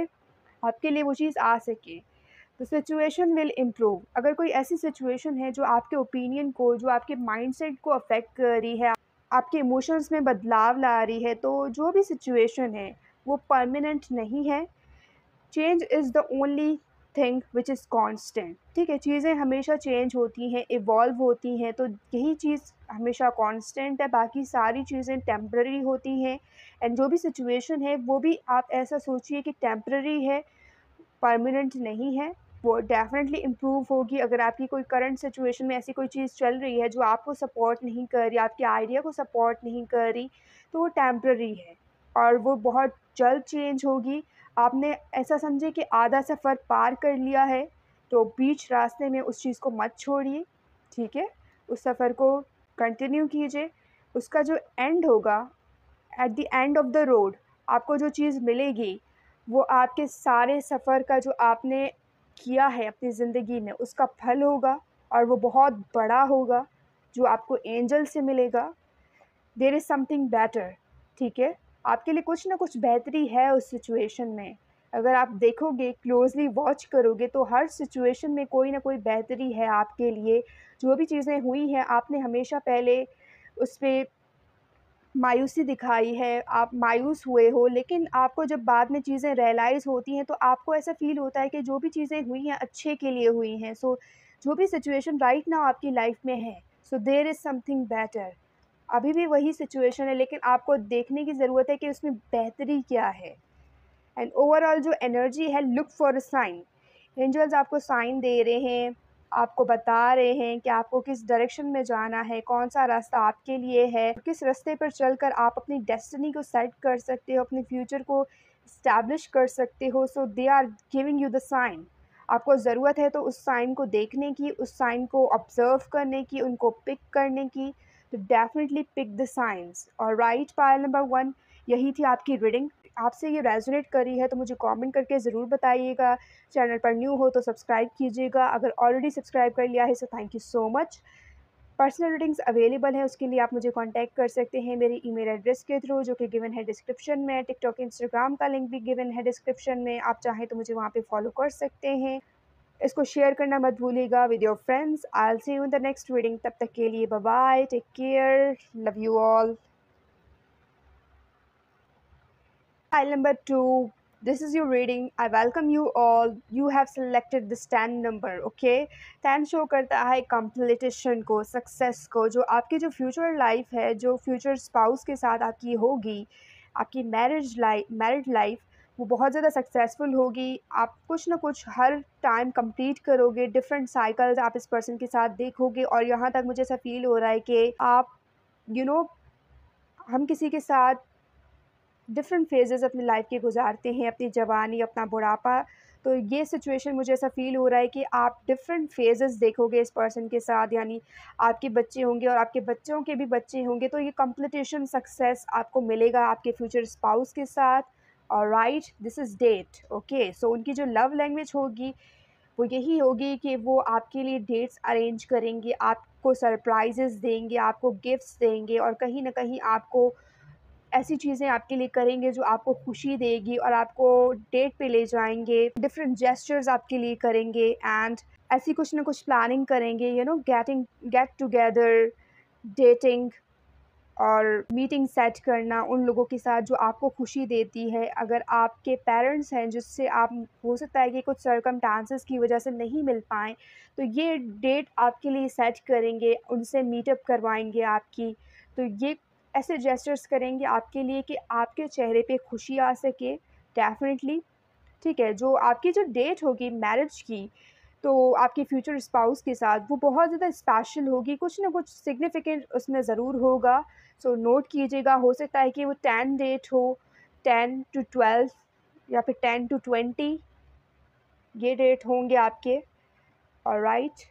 आपके लिए वो चीज़ आ सके, तो सिचुएशन विल इम्प्रूव। अगर कोई ऐसी सिचुएशन है जो आपके ओपिनियन को, जो आपके माइंडसेट को अफेक्ट कर रही है, आपके इमोशंस में बदलाव ला रही है, तो जो भी सिचुएशन है वो परमानेंट नहीं है। Change is the only thing which is constant, ठीक है। चीज़ें हमेशा चेंज होती हैं, इवॉल्व होती हैं, तो यही चीज़ हमेशा कांस्टेंट है, बाकी सारी चीज़ें टेम्पररी होती हैं। एंड जो भी सिचुएशन है वो भी आप ऐसा सोचिए कि टेम्पररी है, परमानेंट नहीं है, वो डेफ़िनेटली इम्प्रूव होगी। अगर आपकी कोई करंट सिचुएशन में ऐसी कोई चीज़ चल रही है जो आपको सपोर्ट नहीं कर रही, आपके आइडिया को सपोर्ट नहीं कर रही, तो वो टेम्परेरी है और वो बहुत जल्द चेंज होगी। आपने ऐसा समझिए कि आधा सफ़र पार कर लिया है, तो बीच रास्ते में उस चीज़ को मत छोड़िए, ठीक है? उस सफ़र को कंटिन्यू कीजिए। उसका जो एंड होगा, at the end of the road आपको जो चीज़ मिलेगी, वो आपके सारे सफ़र का जो आपने किया है अपनी ज़िंदगी में, उसका फल होगा और वो बहुत बड़ा होगा, जो आपको एंजल से मिलेगा। देयर इज़ समथिंग बेटर, ठीक है? आपके लिए कुछ ना कुछ बेहतरी है उस सिचुएशन में। अगर आप देखोगे, क्लोज़ली वॉच करोगे, तो हर सिचुएशन में कोई ना कोई बेहतरी है आपके लिए। जो भी चीज़ें हुई हैं, आपने हमेशा पहले उस पे मायूसी दिखाई है, आप मायूस हुए हो, लेकिन आपको जब बाद में चीज़ें रियलाइज़ होती हैं, तो आपको ऐसा फ़ील होता है कि जो भी चीज़ें हुई हैं, अच्छे के लिए हुई हैं। सो जो भी सिचुएशन राइट नाउ आपकी लाइफ़ में है, so there is something better. अभी भी वही सिचुएशन है, लेकिन आपको देखने की ज़रूरत है कि उसमें बेहतरी क्या है। एंड ओवरऑल जो एनर्जी है, look for a sign. Angels आपको साइन दे रहे हैं, आपको बता रहे हैं कि आपको किस डायरेक्शन में जाना है, कौन-सा रास्ता आपके लिए है, किस रास्ते पर चलकर आप अपनी डेस्टिनी को सेट कर सकते हो, अपने फ्यूचर को एस्टैब्लिश कर सकते हो। So they are giving you the sign. आपको ज़रूरत है तो उस साइन को देखने की, उस साइन को ऑब्ज़र्व करने की, उनको पिक करने की। तो definitely pick the signs. Alright, pile number 1, यही थी आपकी रीडिंग। आपसे ये रेज़ोनेट करी है तो मुझे कमेंट करके ज़रूर बताइएगा। चैनल पर न्यू हो तो सब्सक्राइब कीजिएगा। अगर ऑलरेडी सब्सक्राइब कर लिया है so thank you so much. Personal readings available है, उसके लिए आप मुझे कॉन्टैक्ट कर सकते हैं मेरी ईमेल एड्रेस के थ्रू, जो कि गिवन है डिस्क्रिप्शन में। टिकटॉक, इंस्टाग्राम का लिंक भी गिवन है डिस्क्रिप्शन में। आप चाहें तो मुझे वहाँ पे फॉलो कर सकते हैं। इसको शेयर करना मत भूलिएगा with your friends. I will see you in the next reading. तब तक के लिए bye bye, take care, love you all. File number 2. This is your reading. I welcome you all. You have selected this 10 number. Okay. 10 show करता है completion को, success को। जो आपकी जो फ्यूचर लाइफ है, जो फ्यूचर स्पाउस के साथ आपकी होगी, आपकी मैरिड लाइफ, वो बहुत ज़्यादा सक्सेसफुल होगी। आप कुछ ना कुछ हर टाइम कंप्लीट करोगे। डिफरेंट साइकिल्स आप इस पर्सन के साथ देखोगे और यहाँ तक मुझे ऐसा फील हो रहा है कि आप यू you नो know, हम किसी के साथ डिफरेंट फेजेस अपनी लाइफ के गुजारते हैं, अपनी जवानी, अपना बुढ़ापा। तो ये सिचुएशन मुझे ऐसा फ़ील हो रहा है कि आप डिफरेंट फेजेस देखोगे इस पर्सन के साथ, यानी आपके बच्चे होंगे और आपके बच्चों के भी बच्चे होंगे। तो ये कंप्लीटेशन सक्सेस आपको मिलेगा आपके फ्यूचर स्पाउस के साथ। Alright, this is date. Okay, so उनकी जो लव लैंग्वेज होगी वो यही होगी कि वो आपके लिए डेट्स अरेंज करेंगे, आपको सरप्राइजेज़ देंगे, आपको गिफ्ट्स देंगे और कहीं न कहीं आपको ऐसी चीज़ें आपके लिए करेंगे जो आपको खुशी देगी और आपको डेट पे ले जाएँगे। डिफरेंट जेस्चर्स आपके लिए करेंगे एंड ऐसी कुछ ना कुछ प्लानिंग करेंगे, गेट टुगेदर, डेटिंग और मीटिंग सेट करना उन लोगों के साथ जो आपको खुशी देती है। अगर आपके पेरेंट्स हैं जिससे आप, हो सकता है कि कुछ सर्कमस्टांसेस की वजह से नहीं मिल पाएँ, तो ये डेट आपके लिए सेट करेंगे, उनसे मीटअप करवाएँगे आपकी। तो ये ऐसे जेस्चर्स करेंगे आपके लिए कि आपके चेहरे पे खुशी आ सके डेफ़िनिटली, ठीक है? जो आपकी जो डेट होगी मैरिज की, तो आपके फ्यूचर स्पाउस के साथ वो बहुत ज़्यादा स्पेशल होगी, कुछ ना कुछ सिग्निफिकेंट उसमें ज़रूर होगा। सो नोट कीजिएगा, हो सकता है कि वो 10 डेट हो, 10 टू 12 या फिर 10 टू 20, ये डेट होंगे आपके। ऑलराइट,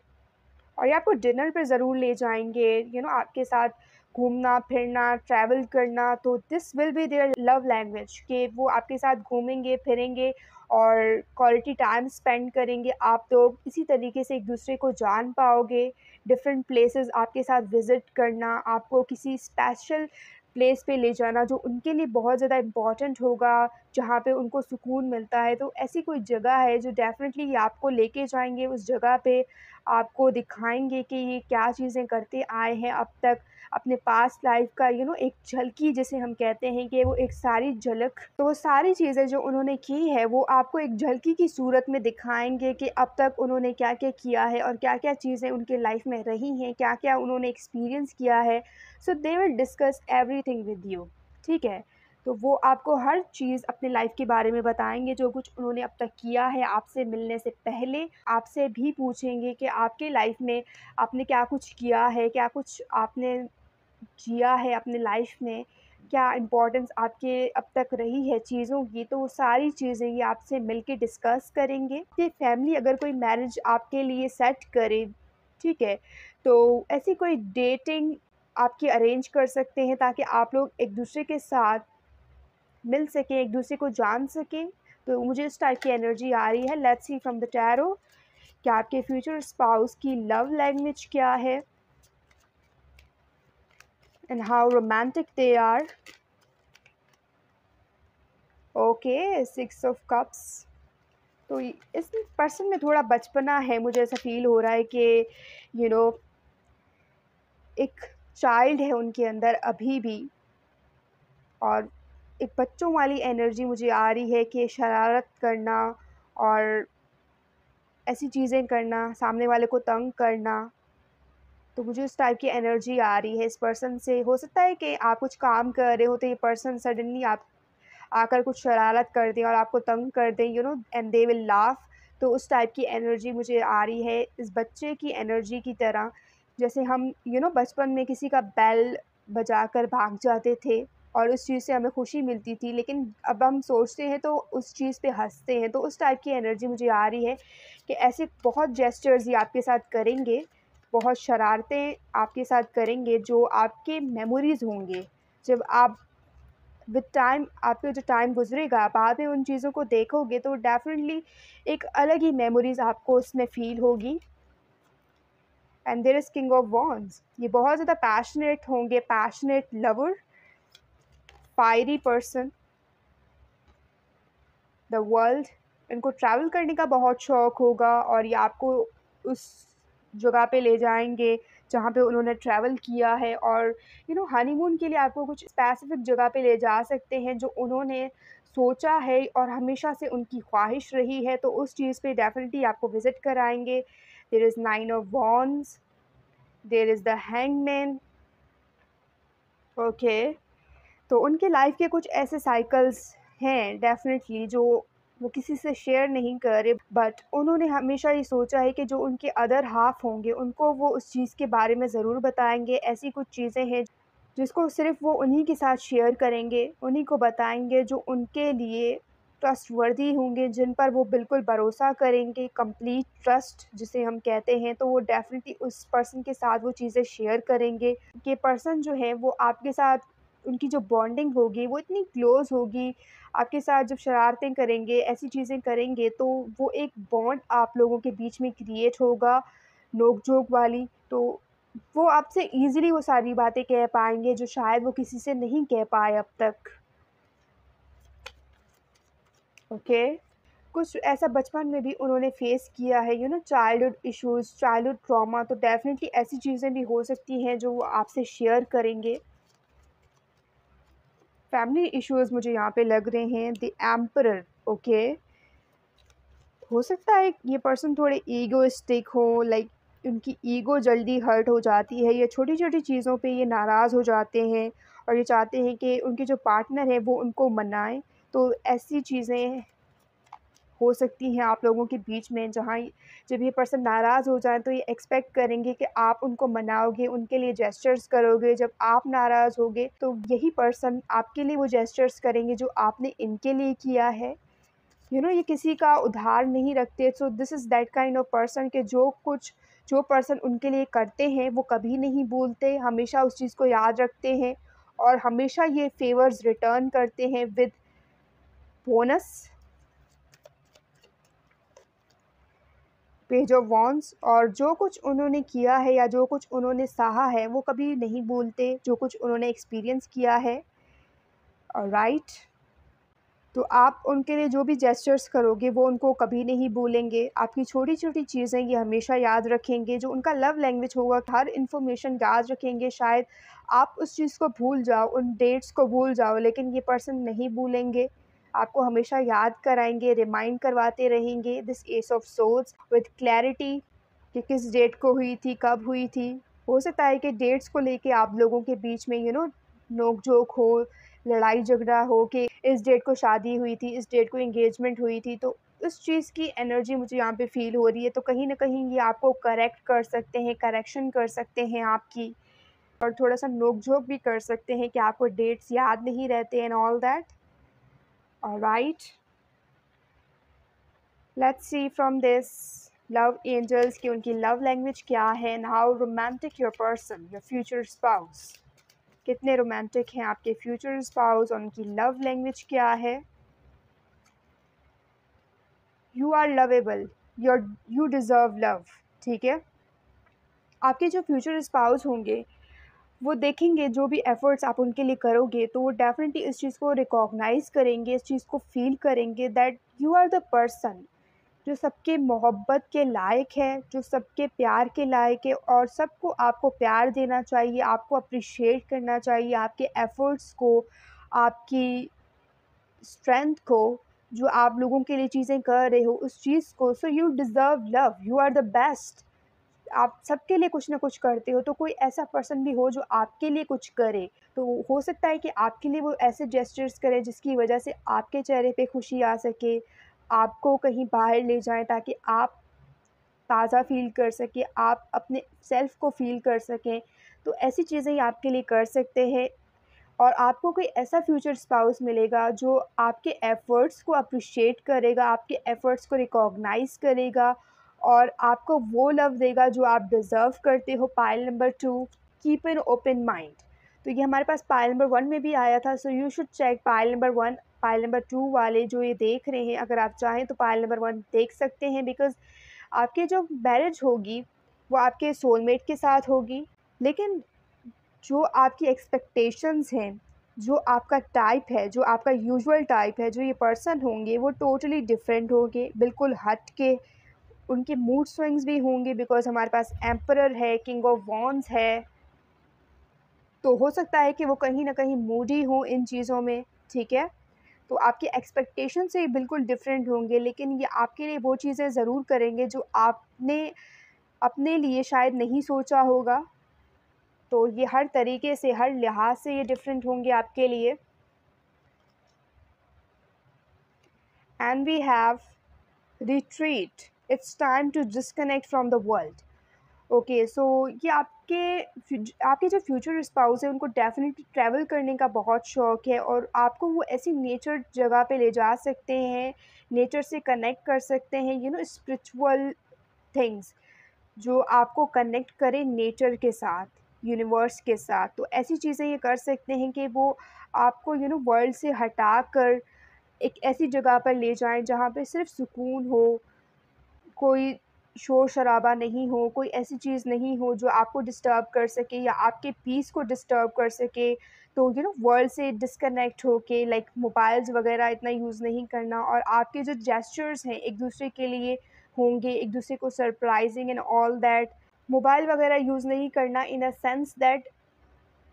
और ये आपको डिनर पे ज़रूर ले जाएँगे, आपके साथ घूमना-फिरना, ट्रैवल करना। तो this will be their love language कि वो आपके साथ घूमेंगे, फिरेंगे और क्वालिटी टाइम स्पेंड करेंगे। आप लोग इसी तरीके से एक-दूसरे को जान पाओगे। डिफरेंट प्लेसेस आपके साथ विज़िट करना, आपको किसी स्पेशल प्लेस पे ले जाना जो उनके लिए बहुत ज़्यादा इम्पोर्टेंट होगा, जहाँ पे उनको सुकून मिलता है। तो ऐसी कोई जगह है जो डेफ़िनेटली ये आपको लेके जाएँगे उस जगह पे, आपको दिखाएँगे कि ये क्या चीज़ें करते आए हैं अब तक, अपने पास्ट लाइफ़ का एक झलकी जिसे हम कहते हैं कि वो एक सारी झलक, तो वो सारी चीज़ें जो उन्होंने की है वो आपको एक झलकी की सूरत में दिखाएँगे कि अब तक उन्होंने क्या-क्या किया है और क्या-क्या चीज़ें उनके लाइफ़ में रही हैं, क्या-क्या उन्होंने एक्सपीरियंस किया है। So they will discuss everything with you, ठीक है? तो वो आपको हर चीज़ अपने लाइफ के बारे में बताएँगे, जो कुछ उन्होंने अब तक किया है आपसे मिलने से पहले। आपसे भी पूछेंगे कि आपके लाइफ में आपने क्या कुछ किया है, क्या कुछ आपने जिया है अपनी लाइफ में, क्या इम्पोर्टेंस आपके अब तक रही है चीज़ों की, तो वो सारी चीज़ें ये आपसे मिल के डिस्कस करेंगे। ये फैमिली अगर कोई मैरिज आपके लिए सेट करे, ठीक है, तो ऐसी कोई डेटिंग आपकी अरेंज कर सकते हैं ताकि आप लोग एक-दूसरे के साथ मिल सकें, एक-दूसरे को जान सकें। तो मुझे इस टाइप की एनर्जी आ रही है। Let's see from the tarot कि आपके फ्यूचर स्पाउस की लव लैंग्वेज क्या है and how romantic they are. Okay, 6 of cups. तो इस पर्सन में थोड़ा बचपना है, मुझे ऐसा फ़ील हो रहा है कि यू नो एक चाइल्ड है उनके अंदर अभी भी, और एक बच्चों वाली एनर्जी मुझे आ रही है कि शरारत करना और ऐसी चीज़ें करना, सामने वाले को तंग करना। तो मुझे उस टाइप की एनर्जी आ रही है इस पर्सन से। हो सकता है कि आप कुछ काम कर रहे हो तो ये पर्सन सडनली आप आकर कुछ शरारत कर दें और आपको तंग कर दें, एंड दे विल लाफ। तो उस टाइप की एनर्जी मुझे आ रही है इस बच्चे की एनर्जी की तरह। जैसे हम बचपन में किसी का बेल बजाकर भाग जाते थे और उस चीज़ से हमें खुशी मिलती थी, लेकिन अब हम सोचते हैं तो उस चीज़ पे हंसते हैं। तो उस टाइप की एनर्जी मुझे आ रही है कि ऐसे बहुत जेस्चर्स ये आपके साथ करेंगे, बहुत शरारतें आपके साथ करेंगे जो आपके मेमोरीज़ होंगे। जब आप विद टाइम, आपका जो टाइम गुज़रेगा, बाद में उन चीज़ों को देखोगे तो डेफ़िनेटली एक अलग ही मेमोरीज़ आपको उसमें फ़ील होगी। And there is king of wands. ये बहुत ज़्यादा पैशनेट होंगे, passionate lover, fiery person, the world. इनको ट्रैवल करने का बहुत शौक़ होगा और ये आपको उस जगह पे ले जाएँगे जहाँ पे उन्होंने ट्रैवल किया है, और हनीमून के लिए आपको कुछ स्पेसिफ़िक जगह पे ले जा सकते हैं जो उन्होंने सोचा है और हमेशा से उनकी ख़्वाहिश रही है, तो उस चीज़ पे डेफ़िनिटली आपको विज़िट कराएँगे। There is 9 of wands, there is the hangman. Okay. तो उनके लाइफ के कुछ ऐसे साइकिल्स हैं डेफ़िनेटली जो वो किसी से शेयर नहीं कर रहे, बट उन्होंने हमेशा ये सोचा है कि जो उनके अदर हाफ़ होंगे उनको वो उस चीज़ के बारे में ज़रूर बताएँगे। ऐसी कुछ चीज़ें हैं जिसको सिर्फ़ वो उन्हीं के साथ शेयर करेंगे, उन्हीं को बताएँगे जो उनके लिए ट्रस्टवर्दी होंगे, जिन पर वो बिल्कुल भरोसा करेंगे, कंप्लीट ट्रस्ट जिसे हम कहते हैं। तो वो डेफ़िनेटली उस पर्सन के साथ वो चीज़ें शेयर करेंगे। ये पर्सन जो है वो आपके साथ, उनकी जो बॉन्डिंग होगी वो इतनी क्लोज़ होगी, आपके साथ जब शरारतें करेंगे, ऐसी चीज़ें करेंगे तो वो एक बॉन्ड आप लोगों के बीच में क्रिएट होगा, नोक-झोंक वाली। तो वो आपसे ईज़िली वो सारी बातें कह पाएँगे जो शायद वो किसी से नहीं कह पाए अब तक। ओके। कुछ ऐसा बचपन में भी उन्होंने फ़ेस किया है, चाइल्डहुड इश्यूज़, चाइल्डहुड ट्रॉमा, तो डेफ़िनिटली ऐसी चीज़ें भी हो सकती हैं जो वो आपसे शेयर करेंगे। फैमिली इश्यूज़ मुझे यहाँ पे लग रहे हैं, द एम्परर। ओके। हो सकता है ये पर्सन थोड़े ईगोइस्टिक हो, लाइक उनकी ईगो जल्दी हर्ट हो जाती है, ये छोटी-छोटी चीज़ों पे ये नाराज़ हो जाते हैं और ये चाहते हैं कि उनके जो पार्टनर है वो उनको मनाएँ। तो ऐसी चीज़ें हो सकती हैं आप लोगों के बीच में, जहाँ जब ये पर्सन नाराज़ हो जाएँ तो ये एक्सपेक्ट करेंगे कि आप उनको मनाओगे, उनके लिए जेस्चर्स करोगे। जब आप नाराज़ होगे तो यही पर्सन आपके लिए वो जेस्चर्स करेंगे जो आपने इनके लिए किया है। ये किसी का उधार नहीं रखते। सो this is that kind of person के जो पर्सन उनके लिए करते हैं वो कभी नहीं भूलते, हमेशा उस चीज़ को याद रखते हैं और हमेशा ये फ़ेवर्स रिटर्न करते हैं with bonus. Page of wands. और जो कुछ उन्होंने किया है या जो कुछ उन्होंने सहा है वो कभी नहीं भूलते, जो कुछ उन्होंने एक्सपीरियंस किया है। राइट। तो आप उनके लिए जो भी जेस्चर्स करोगे वो उनको कभी नहीं भूलेंगे। आपकी छोटी-छोटी चीज़ें ये हमेशा याद रखेंगे, जो उनका लव लैंग्वेज होगा, हर इन्फॉर्मेशन याद रखेंगे। शायद आप उस चीज़ को भूल जाओ, उन डेट्स को भूल जाओ, लेकिन ये पर्सन नहीं भूलेंगे। आपको हमेशा याद कराएँगे, रिमाइंड करवाते रहेंगे। This S of swords with clarity कि किस डेट को हुई थी, कब हुई थी। हो सकता है कि डेट्स को लेके आप लोगों के बीच में नोक-झोंक हो, लड़ाई झगड़ा हो कि इस डेट को शादी हुई थी, इस डेट को एंगेजमेंट हुई थी, तो उस चीज़ की एनर्जी मुझे यहाँ पे फ़ील हो रही है। तो कहीं न कहीं ये आपको करेक्ट कर सकते हैं, करेक्शन कर सकते हैं आपकी, और थोड़ा-सा नोक-झोंक भी कर सकते हैं कि आपको डेट्स याद नहीं रहते and all that. Alright, let's see from this love angels कि उनकी लव लैंग्वेज क्या है and how romantic your person, your future spouse, कितने रोमांटिक हैं आपके फ्यूचर स्पाउस और उनकी लव लैंग्वेज क्या है। You are lovable, you deserve love, ठीक है। आपके जो फ्यूचर स्पाउस होंगे वो देखेंगे जो भी एफ़र्ट्स आप उनके लिए करोगे, तो वो डेफ़िनेटली इस चीज़ को रिकॉग्नाइज़ करेंगे, इस चीज़ को फ़ील करेंगे that you are the person जो सबके मोहब्बत के लायक है, जो सबके प्यार के लायक है, और सबको आपको प्यार देना चाहिए, आपको अप्रिशिएट करना चाहिए, आपके एफ़र्ट्स को, आपकी स्ट्रेंथ को, जो आप लोगों के लिए चीज़ें कर रहे हो उस चीज़ को। So you deserve love, you are the best. आप सबके लिए कुछ ना कुछ करते हो, तो कोई ऐसा पर्सन भी हो जो आपके लिए कुछ करे। तो हो सकता है कि आपके लिए वो ऐसे जेस्चर्स करे जिसकी वजह से आपके चेहरे पे खुशी आ सके, आपको कहीं बाहर ले जाएँ ताकि आप ताज़ा फ़ील कर सकें, आप अपने सेल्फ़ को फ़ील कर सकें। तो ऐसी चीज़ें ये आपके लिए कर सकते हैं, और आपको कोई ऐसा फ्यूचर स्पाउस मिलेगा जो आपके एफ़र्ट्स को अप्रिशिएट करेगा, आपके एफ़र्ट्स को रिकॉग्नाइज़ करेगा, और आपको वो लव देगा जो आप डिज़र्व करते हो। Pile number 2, keep an open mind. तो ये हमारे पास पाइल नंबर 1 में भी आया था, so you should check pile number 1। Pile number 2 वाले जो ये देख रहे हैं, अगर आप चाहें तो पाइल नंबर 1 देख सकते हैं, बिकॉज़ आपकी जो मैरिज होगी वो आपके सोलमेट के साथ होगी। लेकिन जो आपकी एक्सपेक्टेशंस हैं, जो आपका टाइप है, जो आपका यूजुअल टाइप है, जो ये पर्सन होंगे वो टोटली डिफरेंट होंगे, बिल्कुल हट के। उनके मूड स्विंग्स भी होंगे, बिकॉज़ हमारे पास एम्परर है, किंग ऑफ वॉन्ड्स है, तो हो सकता है कि वो कहीं न कहीं मूडी हों इन चीज़ों में, ठीक है? तो आपकी एक्सपेक्टेशन से बिल्कुल डिफरेंट होंगे, लेकिन ये आपके लिए वो चीज़ें ज़रूर करेंगे जो आपने अपने लिए शायद नहीं सोचा होगा। तो ये हर तरीके से, हर लिहाज से ये डिफरेंट होंगे आपके लिए। And we have retreat, it's time to disconnect from the world. Okay, so ये आपके जो फ्यूचर स्पाउस है उनको डेफिनेटली ट्रैवल करने का बहुत शौक़ है, और आपको वो ऐसी नेचर जगह पे ले जा सकते हैं, नेचर से कनेक्ट कर सकते हैं, स्पिरिचुअल थिंग्स जो आपको कनेक्ट करें नेचर के साथ, यूनिवर्स के साथ। तो ऐसी चीज़ें ये कर सकते हैं कि वो आपको वर्ल्ड से हटाकर एक ऐसी जगह पर ले जाएँ जहाँ पे सिर्फ़ सुकून हो, कोई शोर-शराबा नहीं हो, कोई ऐसी चीज़ नहीं हो जो आपको डिस्टर्ब कर सके या आपके पीस को डिस्टर्ब कर सके। तो वर्ल्ड से डिस्कनेक्ट होके, लाइक मोबाइल्स वग़ैरह इतना यूज़ नहीं करना, और आपके जो जेस्चर्स हैं एक-दूसरे के लिए होंगे, एक-दूसरे को surprising and all that. Mobile वग़ैरह यूज़ नहीं करना इन अ सेंस दैट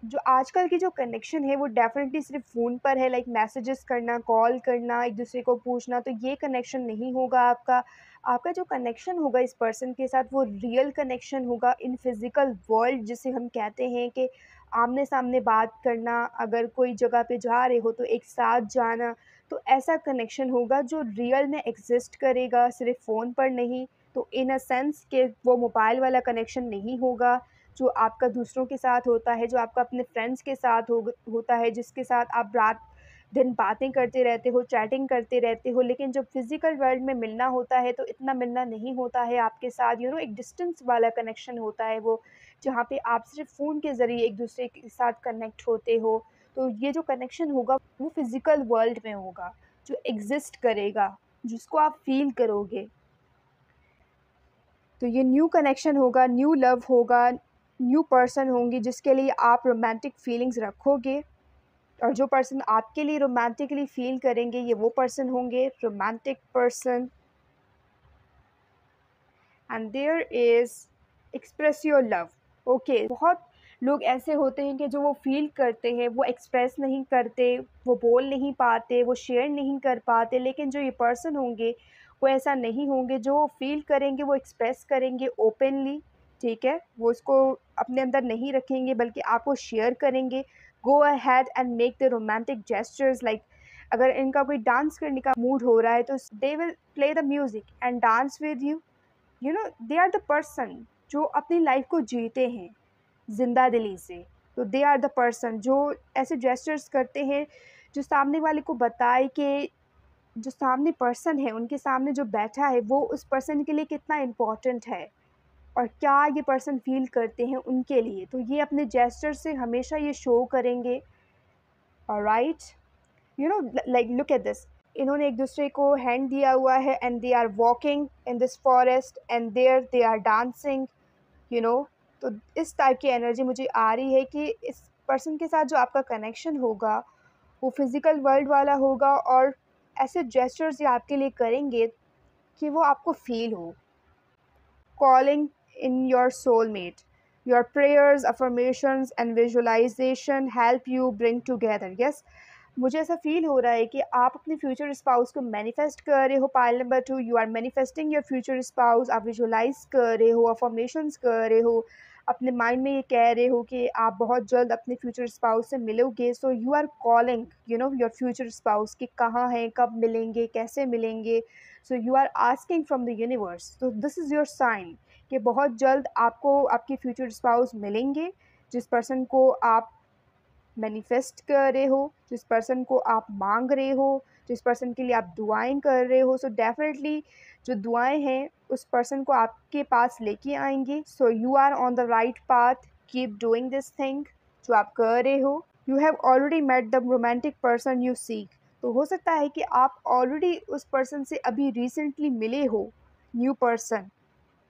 जो आजकल की जो कनेक्शन है वो डेफ़िनेटली सिर्फ़ फ़ोन पर है, लाइक मैसेजेस करना, कॉल करना, एक-दूसरे को पूछना, तो ये कनेक्शन नहीं होगा आपका। आपका जो कनेक्शन होगा इस पर्सन के साथ वो रियल कनेक्शन होगा इन फ़िज़िकल वर्ल्ड, जिसे हम कहते हैं कि आमने-सामने बात करना, अगर कोई जगह पे जा रहे हो तो एक साथ जाना, तो ऐसा कनेक्शन होगा जो रियल में एक्ज़िस्ट करेगा, सिर्फ़ फ़ोन पर नहीं। तो इन अ सेंस कि वो मोबाइल वाला कनेक्शन नहीं होगा जो आपका दूसरों के साथ होता है, जो आपका अपने फ्रेंड्स के साथ होता है, जिसके साथ आप रात दिन बातें करते रहते हो, चैटिंग करते रहते हो। लेकिन जब फ़िज़िकल वर्ल्ड में मिलना होता है तो इतना मिलना नहीं होता है आपके साथ, एक डिस्टेंस वाला कनेक्शन होता है वो, जहाँ पे आप सिर्फ़ फ़ोन के ज़रिए एक-दूसरे के साथ कनेक्ट होते हो। तो ये जो कनेक्शन होगा वो फ़िज़िकल वर्ल्ड में होगा, जो एक्ज़िस्ट करेगा, जिसको आप फ़ील करोगे। तो ये न्यू कनेक्शन होगा, न्यू लव होगा, न्यू पर्सन होंगी जिसके लिए आप रोमांटिक फीलिंग्स रखोगे, और जो पर्सन आपके लिए रोमांटिकली फ़ील करेंगे ये वो पर्सन होंगे, romantic person. And there is express your love. Okay, बहुत लोग ऐसे होते हैं कि जो वो फ़ील करते हैं वो एक्सप्रेस नहीं करते, वो बोल नहीं पाते, वो शेयर नहीं कर पाते, लेकिन जो ये पर्सन होंगे वो ऐसा नहीं होंगे, जो वो फ़ील करेंगे वो एक्सप्रेस करेंगे ओपनली, ठीक है? वो उसको अपने अंदर नहीं रखेंगे बल्कि आपको शेयर करेंगे। Go ahead and make the romantic gestures like अगर इनका कोई डांस करने का मूड हो रहा है तो they will play the music and dance with you. You know they are the person जो अपनी लाइफ को जीते हैं जिंदा दिली से। तो दे आर द पर्सन जो ऐसे जेस्चर्स करते हैं जो सामने वाले को बताए कि जो सामने पर्सन है उनके सामने जो बैठा है वो उस पर्सन के लिए कितना इम्पोर्टेंट है और क्या ये पर्सन फील करते हैं उनके लिए। तो ये अपने जेस्चर से हमेशा ये शो करेंगे। Alright, you know like look at this, इन्होंने एक दूसरे को हैंड दिया हुआ है and they are walking in this forest and there they are dancing, you know. तो इस टाइप की एनर्जी मुझे आ रही है कि इस पर्सन के साथ जो आपका कनेक्शन होगा वो फिज़िकल वर्ल्ड वाला होगा और ऐसे जेस्चर्स ये आपके लिए करेंगे कि वो आपको फील हो। Calling in your soulmate, your prayers, affirmations and visualization help you bring together. Yes, मुझे ऐसा फील हो रहा है कि आप अपने फ्यूचर स्पाउस को मैनिफेस्ट कर रहे हो। Pile number 2, you are manifesting your future spouse. आप विजुअलाइज कर रहे हो, अफर्मेशंस कर रहे हो, अपने माइंड में ये कह रहे हो कि आप बहुत जल्द अपने फ्यूचर स्पाउस से मिलोगे। So you are calling you know your future spouse कि कहाँ हैं, कब मिलेंगे, कैसे मिलेंगे। So you are asking from the universe, तो दिस इज़ योर साइन कि बहुत जल्द आपको आपके फ्यूचर स्पाउस मिलेंगे, जिस पर्सन को आप मैनिफेस्ट कर रहे हो, जिस पर्सन को आप मांग रहे हो, जिस पर्सन के लिए आप दुआएं कर रहे हो। सो डेफिनेटली जो दुआएं हैं उस पर्सन को आपके पास लेके आएंगी। So you are on the right path, keep doing this thing जो आप कर रहे हो। You have already met the romantic person you seek. तो हो सकता है कि आप ऑलरेडी उस पर्सन से अभी रिसेंटली मिले हो, न्यू पर्सन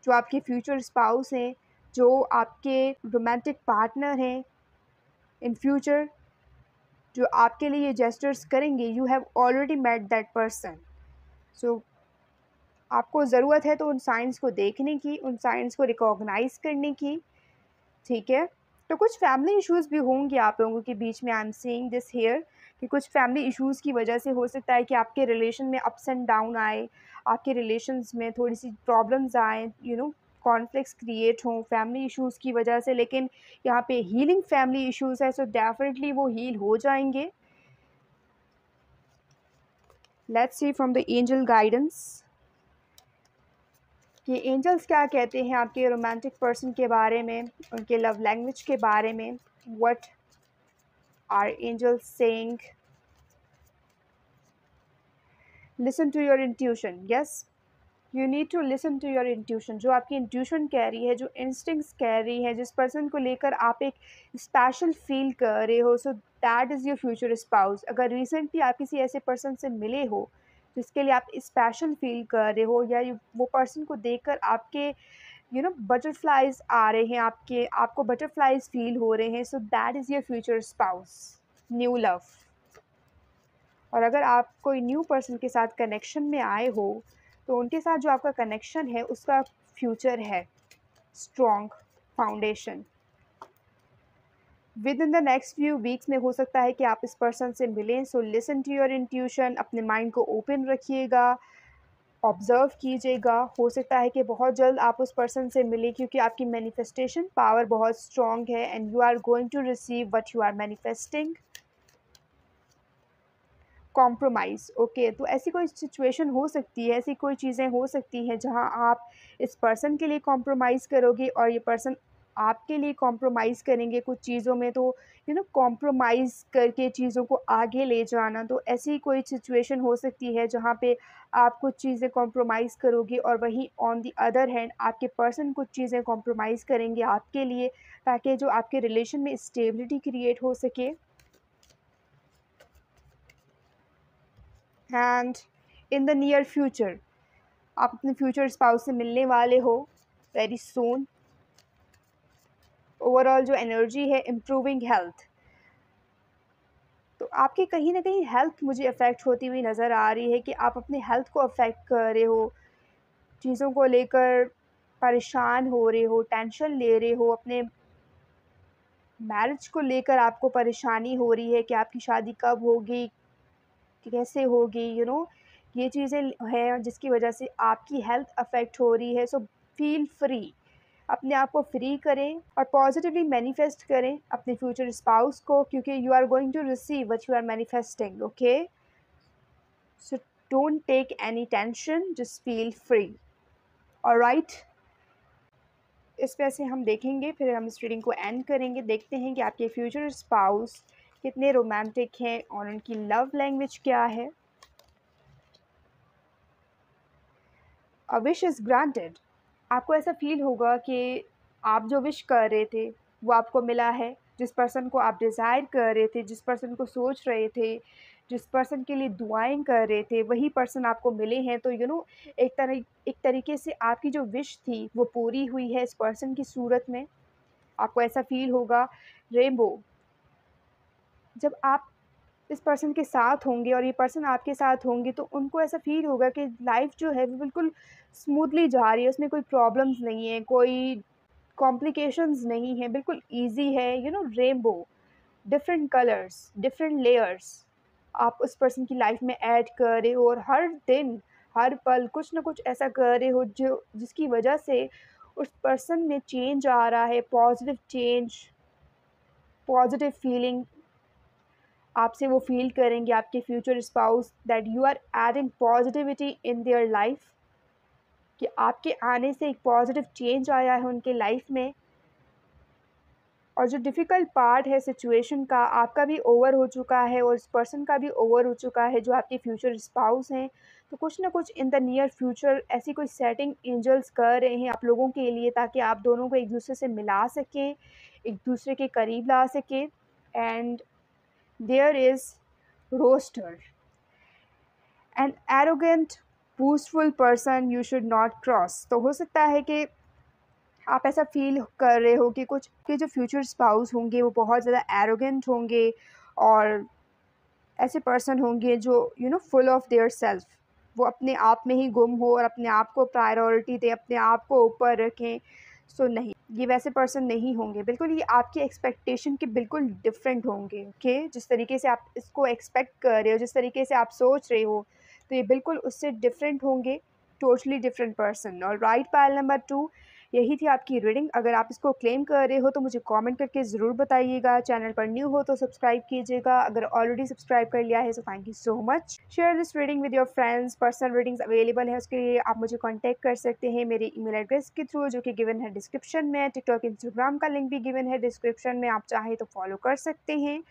जो आपके फ्यूचर स्पाउस हैं, जो आपके रोमांटिक पार्टनर हैं इन फ्यूचर, जो आपके लिए ये जेस्चर्स करेंगे। You have already met that person. So आपको ज़रूरत है तो उन साइंस को देखने की, उन साइंस को रिकॉग्नाइज करने की, ठीक है। तो कुछ फैमिली इश्यूज़ भी होंगे आप लोगों के बीच में। I am saying this here कि कुछ फैमिली इश्यूज़ की वजह से हो सकता है कि आपके रिलेशन में अप्स एंड डाउन आए, आपके रिलेशंस में थोड़ी सी प्रॉब्लम्स आए, यू नो कॉन्फ्लिक्ट्स क्रिएट हों फैमिली इश्यूज़ की वजह से। लेकिन यहाँ पे हीलिंग फैमिली इश्यूज़ है, सो डेफिनेटली वो हील हो जाएंगे। Let's see from the angel guidance कि एंजल्स क्या कहते हैं आपके रोमांटिक पर्सन के बारे में, उनके लव लैंग्वेज के बारे में। What are angels saying? Listen to your intuition. Yes, you need to listen to your intuition. जो आपकी इंट्यूशन कह रही है, जो इंस्टिंक्ट्स कह रही है, जिस पर्सन को लेकर आप एक स्पेशल फील कर रहे हो, so that is your future spouse. अगर रिसेंटली आप किसी ऐसे पर्सन से मिले हो जिसके लिए आप स्पेशल फील कर रहे हो, या वो पर्सन को देखकर आपके यू नो बटरफ्लाइज आ रहे हैं, आपको बटरफ्लाइज फील हो रहे हैं, सो that is your future spouse, new love. और अगर आप कोई न्यू पर्सन के साथ कनेक्शन में आए हो तो उनके साथ जो आपका कनेक्शन है उसका फ्यूचर है strong foundation. With in the next few weeks में हो सकता है कि आप इस पर्सन से मिलें। So listen to your intuition, अपने माइंड को ओपन रखिएगा, ऑब्ज़र्व कीजिएगा। हो सकता है कि बहुत जल्द आप उस पर्सन से मिलें क्योंकि आपकी मैनिफेस्टेशन पावर बहुत स्ट्रॉन्ग है and you are going to receive what you are manifesting. Compromise, okay. तो ऐसी कोई सिचुएशन हो सकती है, ऐसी कोई चीज़ें हो सकती हैं जहां आप इस पर्सन के लिए कॉम्प्रोमाइज़ करोगे और ये पर्सन आपके लिए कॉम्प्रोमाइज़ करेंगे कुछ चीज़ों में। तो यू नो कॉम्प्रोमाइज़ करके चीज़ों को आगे ले जाना, तो ऐसी कोई सिचुएशन हो सकती है जहाँ पे आप कुछ चीज़ें कॉम्प्रोमाइज़ करोगे और वहीं ऑन द अदर हैंड आपके पर्सन कुछ चीज़ें कॉम्प्रोमाइज़ करेंगे आपके लिए, ताकि जो आपके रिलेशन में स्टेबिलिटी क्रिएट हो सके। And in the near future आप अपने फ्यूचर स्पाउस से मिलने वाले हो वेरी सून। ओवरऑल जो एनर्जी है इम्प्रूविंग हेल्थ, तो आपकी कहीं ना कहीं हेल्थ मुझे अफेक्ट होती हुई नज़र आ रही है कि आप अपने हेल्थ को अफेक्ट कर रहे हो, चीज़ों को लेकर परेशान हो रहे हो, टेंशन ले रहे हो, अपने मैरिज को लेकर आपको परेशानी हो रही है कि आपकी शादी कब होगी, कैसे होगी, यू नो ये चीज़ें हैं जिसकी वजह से आपकी हेल्थ अफेक्ट हो रही है। सो फील फ्री, अपने आप को फ्री करें और पॉजिटिवली मैनिफेस्ट करें अपने फ्यूचर स्पाउस को, क्योंकि you are going to receive what you are manifesting. Okay, so don't take any tension, just feel free. Alright, इस वजह से हम देखेंगे, फिर हम इस रीडिंग को एंड करेंगे। देखते हैं कि आपके फ्यूचर स्पाउस कितने रोमांटिक हैं और उनकी लव लैंग्वेज क्या है। A wish is granted. आपको ऐसा फील होगा कि आप जो विश कर रहे थे वो आपको मिला है। जिस पर्सन को आप डिज़ायर कर रहे थे, जिस पर्सन को सोच रहे थे, जिस पर्सन के लिए दुआएं कर रहे थे, वही पर्सन आपको मिले हैं। तो एक तरीके से आपकी जो विश थी वो पूरी हुई है इस पर्सन की सूरत में। आपको ऐसा फील होगा। रेनबो, जब आप इस पर्सन के साथ होंगे और ये पर्सन आपके साथ होंगे तो उनको ऐसा फ़ील होगा कि लाइफ जो है वो बिल्कुल स्मूथली जा रही है, उसमें कोई प्रॉब्लम्स नहीं है, कोई कॉम्प्लिकेशंस नहीं है, बिल्कुल ईज़ी है। Rainbow, different colours, different layers आप उस पर्सन की लाइफ में ऐड कर रहे हो और हर दिन, हर पल कुछ ना कुछ ऐसा कर रहे हो जो जिसकी वजह से उस पर्सन में चेंज आ रहा है, पॉजिटिव चेंज, पॉजिटिव फीलिंग आपसे वो फ़ील करेंगे, आपके future spouse, that you are adding positivity in their life, कि आपके आने से एक पॉजिटिव चेंज आया है उनके लाइफ में। और जो डिफ़िकल्ट पार्ट है सिचुएशन का, आपका भी ओवर हो चुका है और इस पर्सन का भी ओवर हो चुका है जो आपके फ्यूचर स्पाउस हैं। तो कुछ ना कुछ इन द नियर फ्यूचर ऐसी कोई सेटिंग एंजल्स कर रहे हैं आप लोगों के लिए, ताकि आप दोनों को एक दूसरे से मिला सकें, एक दूसरे के करीब ला सकें। And there is rooster, an arrogant boastful person you should not cross. तो हो सकता है कि आप ऐसा फील कर रहे हो कि कुछ के जो फ्यूचर स्पाउस होंगे वो बहुत ज़्यादा एरोगेंट होंगे और ऐसे पर्सन होंगे जो फुल ऑफ देयर सेल्फ, वो अपने आप में ही गुम हो और अपने आप को प्रायोरिटी दें, अपने आप को ऊपर रखें। सो नहीं, ये वैसे पर्सन नहीं होंगे, बिल्कुल ये आपकी एक्सपेक्टेशन के बिल्कुल डिफरेंट होंगे। ओके, जिस तरीके से आप इसको एक्सपेक्ट कर रहे हो, जिस तरीके से आप सोच रहे हो, तो ये बिल्कुल उससे डिफरेंट होंगे, टोटली डिफरेंट पर्सन। और राइट, पायल नंबर 2, यही थी आपकी रीडिंग। अगर आप इसको क्लेम कर रहे हो तो मुझे कमेंट करके ज़रूर बताइएगा। चैनल पर न्यू हो तो सब्सक्राइब कीजिएगा, अगर ऑलरेडी सब्सक्राइब कर लिया है तो thank you so much. Share this reading with your friends. Personal readings available है, उसके लिए आप मुझे कॉन्टैक्ट कर सकते हैं मेरे ईमेल एड्रेस के थ्रू, जो कि गिवन है डिस्क्रिप्शन में। टिकटॉक, इंस्टाग्राम का लिंक भी गिवन है डिस्क्रिप्शन में, आप चाहें तो फॉलो कर सकते हैं।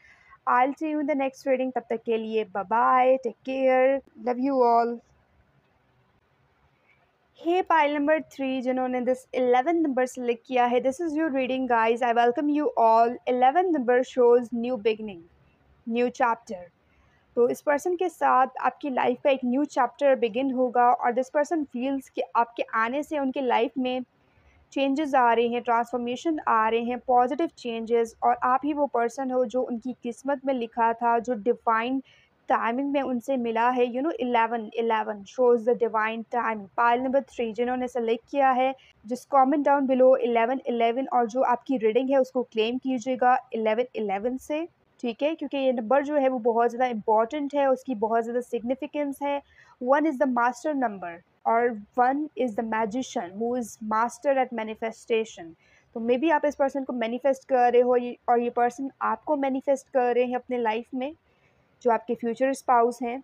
I'll see you in the next reading. तब तक के लिए bye bye, take care, love you all. Hey pile number 3, जिन्होंने दिस 11 नंबर सेलेक्ट किया है, this is your reading guys. I welcome you all. 11 number shows new beginning, new chapter. तो इस person के साथ आपकी लाइफ का एक न्यू चैप्टर बिगिन होगा और दिस पर्सन फील्स कि आपके आने से उनके लाइफ में चेंजेस आ रहे हैं, ट्रांसफॉर्मेशन आ रहे हैं, पॉजिटिव चेंजेस, और आप ही वो पर्सन हो जो उनकी किस्मत में लिखा था, जो डिवाइन टाइमिंग में उनसे मिला है। 11 shows the divine time. Pile number 3, जिन्होंने सेलेक्ट किया है, जिस कमेंट डाउन बिलो 11 और जो आपकी रीडिंग है उसको क्लेम कीजिएगा 11 से, ठीक है, क्योंकि ये नंबर जो है वो बहुत ज़्यादा इंपॉर्टेंट है, उसकी बहुत ज़्यादा सिग्निफिकेंस है। 1 इज़ द मास्टर नंबर और 1 is the magician who is master at manifestation. तो मे बी आप इस पर्सन को मैनिफेस्ट कर रहे हो और ये पर्सन आपको मैनिफेस्ट कर रहे हैं अपने लाइफ में, जो आपके फ्यूचर स्पाउस हैं।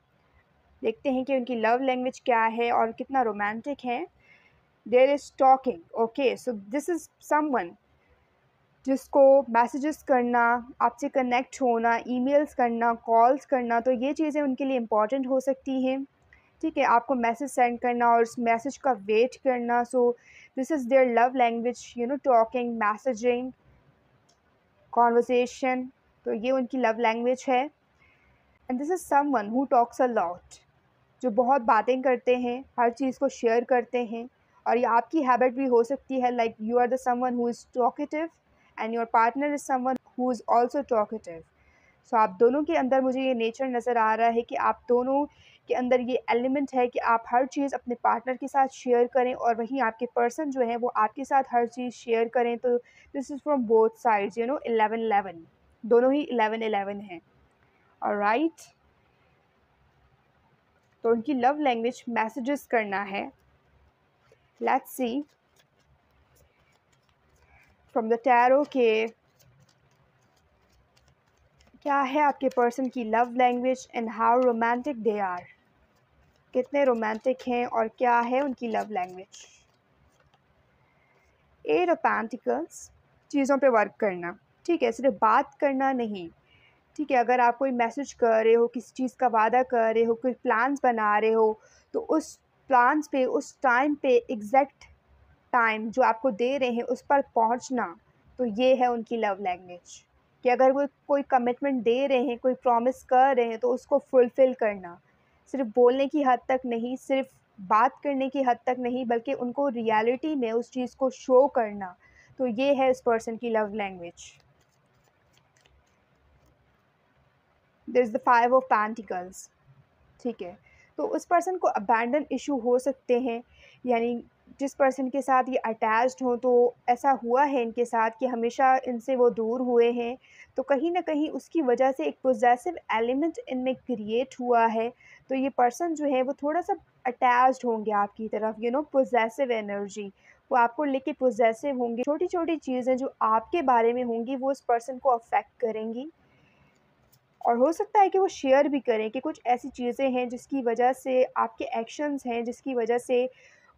देखते हैं कि उनकी लव लैंग्वेज क्या है और कितना रोमांटिक है। There is talking. Okay, so this is someone जिसको मैसेजेस करना, आपसे कनेक्ट होना, ईमेल्स करना, कॉल्स करना, तो ये चीज़ें उनके लिए इम्पॉर्टेंट हो सकती हैं। ठीक है, आपको मैसेज सेंड करना और उस मैसेज का वेट करना। सो this is their love language, talking, messaging, conversation. तो ये उनकी लव लैंग्वेज है। And this is someone who talks a lot, जो बहुत बातें करते हैं, हर चीज़ को शेयर करते हैं। और ये आपकी हैबिट भी हो सकती है, like you are the someone who is talkative and your partner is someone who is also talkative. So आप दोनों के अंदर मुझे ये नेचर नज़र आ रहा है कि आप दोनों के अंदर ये एलिमेंट है कि आप हर चीज़ अपने पार्टनर के साथ शेयर करें और वहीं आपके पर्सन जो है वो आपके साथ हर चीज़ शेयर करें। तो this is from both sides, 11 दोनों ही 11 हैं। ऑलराइट, तो उनकी लव लैंग्वेज मैसेजेस करना है। Let's see. From the tarot के क्या है आपके पर्सन की love language and how romantic they are, कितने रोमांटिक हैं और क्या है उनकी love language. Eight of pentacles, चीज़ों पे वर्क करना, ठीक है, सिर्फ बात करना नहीं, ठीक है। अगर आप कोई मैसेज कर रहे हो, किसी चीज़ का वादा कर रहे हो, कोई प्लान्स बना रहे हो, तो उस प्लान्स पे उस टाइम पे एग्जैक्ट टाइम जो आपको दे रहे हैं उस पर पहुंचना, तो ये है उनकी लव लैंग्वेज। कि अगर वो कोई कमिटमेंट दे रहे हैं, कोई प्रॉमिस कर रहे हैं, तो उसको फुलफ़िल करना, सिर्फ बोलने की हद तक नहीं, सिर्फ बात करने की हद तक नहीं, बल्कि उनको रियलिटी में उस चीज़ को शो करना, तो ये है उस पर्सन की love language. There is the 5 of pentacles, ठीक है। तो उस पर्सन को अबैंडन इशू हो सकते हैं, यानी जिस पर्सन के साथ ये अटैच्ड हो, तो ऐसा हुआ है इनके साथ कि हमेशा इनसे वो दूर हुए हैं, तो कहीं न कहीं उसकी वजह से एक पोजेसिव एलिमेंट इनमें क्रिएट हुआ है। तो ये पर्सन जो है वो थोड़ा-सा अटैच्ड होंगे आपकी तरफ, पोजेसिव एनर्जी, वो आपको लेके पोजेसिव होंगे। छोटी-छोटी चीज़ें जो आपके बारे में होंगी वो उस पर्सन को अफ़ेक्ट करेंगी, और हो सकता है कि वो शेयर भी करें कि कुछ ऐसी चीज़ें हैं जिसकी वजह से आपके एक्शंस हैं, जिसकी वजह से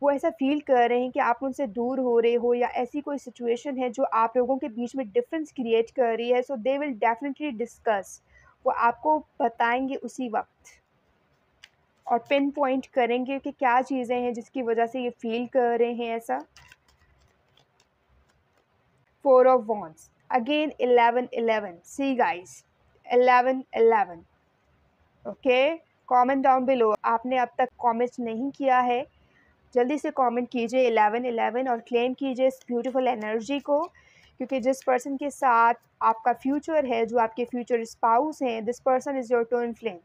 वो ऐसा फ़ील कर रहे हैं कि आप उनसे दूर हो रहे हो, या ऐसी कोई सिचुएशन है जो आप लोगों के बीच में डिफ़रेंस क्रिएट कर रही है। So they will definitely discuss, वो आपको बताएँगे उसी वक़्त, और पिन पॉइंट करेंगे कि क्या चीज़ें हैं जिसकी वजह से ये फ़ील कर रहे हैं ऐसा। 4 of wands, again 11-11, see guys, 11-11, okay. Comment down below, आपने अब तक कमेंट नहीं किया है, जल्दी से कमेंट कीजिए 11-11 और क्लेम कीजिए इस ब्यूटीफुल एनर्जी को, क्योंकि जिस पर्सन के साथ आपका फ्यूचर है, जो आपके फ्यूचर स्पाउस हैं, this person is your twin flame.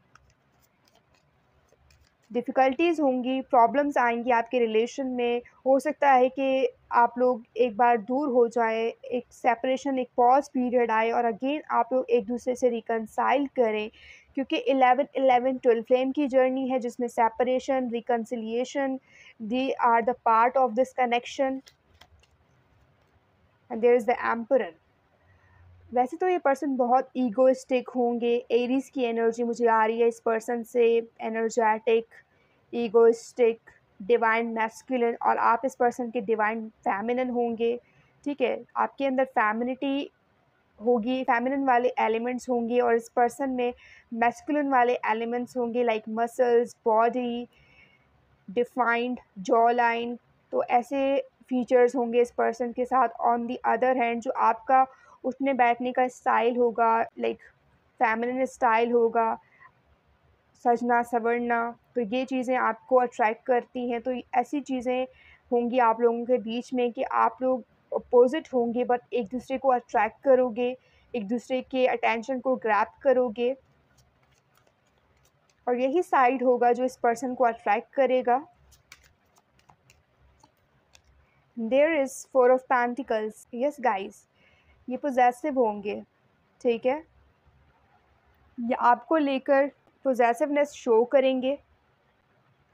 Difficulties होंगी, प्रॉब्लम्स आएँगी आपके रिलेशन में, हो सकता है कि आप लोग एक बार दूर हो जाएँ, एक सेपरेशन, एक पॉज़ पीरियड आए और अगेन आप लोग एक-दूसरे से रिकंसाइल करें, क्योंकि 11-11 ट्विन फ्लेम की जर्नी है जिसमें separation, reconciliation, they are the part of this connection, and there is the emperor. वैसे तो ये पर्सन बहुत ईगोइस्टिक होंगे, एरीज़ की एनर्जी मुझे आ रही है इस पर्सन से, एनर्जेटिक, ईगोइस्टिक, डिवाइन मैस्कुलिन, और आप इस पर्सन के डिवाइन फेमिनिन होंगे, ठीक है। आपके अंदर फेमिनिटी होगी, फेमिनिन वाले एलिमेंट्स होंगे, और इस पर्सन में मैस्कुलिन वाले एलिमेंट्स होंगे, like muscles, body, defined jaw line, तो ऐसे फीचर्स होंगे इस पर्सन के साथ। ऑन दी अदर हैंड जो आपका उठने बैठने का स्टाइल होगा, लाइक फेमिनिन स्टाइल होगा, सजना संवरना, तो ये चीज़ें आपको अट्रैक्ट करती हैं। तो ऐसी चीज़ें होंगी आप लोगों के बीच में कि आप लोग अपोजिट होंगे, बट एक दूसरे को अट्रैक्ट करोगे, एक दूसरे के अटेंशन को ग्रैब करोगे, और यही साइड होगा जो इस पर्सन को अट्रैक्ट करेगा। There is 4 of pentacles, yes guys, ये पोजेसिव होंगे, ठीक है। ये आपको लेकर पोजेसिवनेस शो करेंगे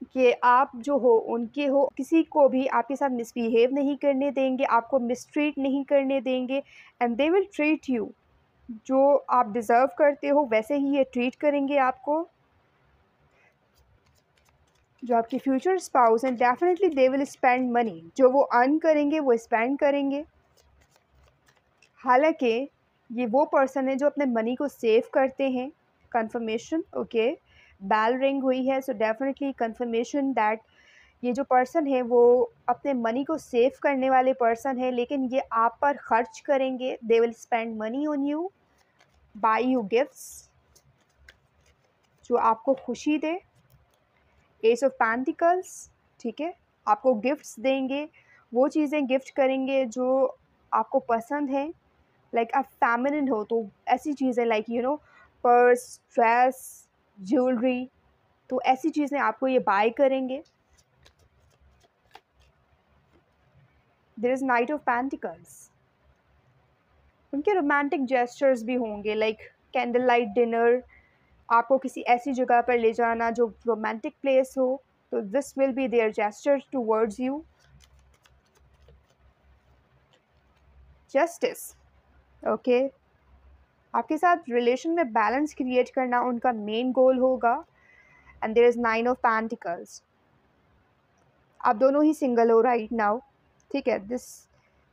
कि आप जो हो उनके हो, किसी को भी आपके साथ मिसबिहेव नहीं करने देंगे, आपको मिसट्रीट नहीं करने देंगे, and they will treat you, जो आप डिज़र्व करते हो वैसे ही ये ट्रीट करेंगे आपको। जो आपके फ्यूचर स्पाउस हैं, definitely they will spend money, जो वो अर्न करेंगे वो स्पेंड करेंगे। हालांकि ये वो पर्सन है जो अपने मनी को सेव करते हैं। कंफर्मेशन, ओके, बेल रिंग हुई है, सो डेफिनेटली कंफर्मेशन दैट ये जो पर्सन है वो अपने मनी को सेव करने वाले पर्सन है, लेकिन ये आप पर खर्च करेंगे। They will spend money on you, buy you gifts जो आपको खुशी दे। एस ऑफ पेंटिकल्स, ठीक है, आपको गिफ्ट्स देंगे, वो चीज़ें गिफ्ट करेंगे जो आपको पसंद है, लाइक आप फेमिनिन हो तो ऐसी चीज़ें, लाइक पर्स, ड्रेस, ज्वेलरी, तो ऐसी चीज़ें आपको ये बाय करेंगे। There is knight of pentacles, उनके रोमांटिक जेस्चर्स भी होंगे, लाइक कैंडल लाइट डिनर, आपको किसी ऐसी जगह पर ले जाना जो रोमांटिक प्लेस हो, तो this will be their gesture towards you. Justice. Okay, आपके साथ रिलेशन में बैलेंस क्रिएट करना उनका मेन गोल होगा। And there is 9 of pentacles. आप दोनों ही सिंगल हो राइट नाउ, ठीक है। दिस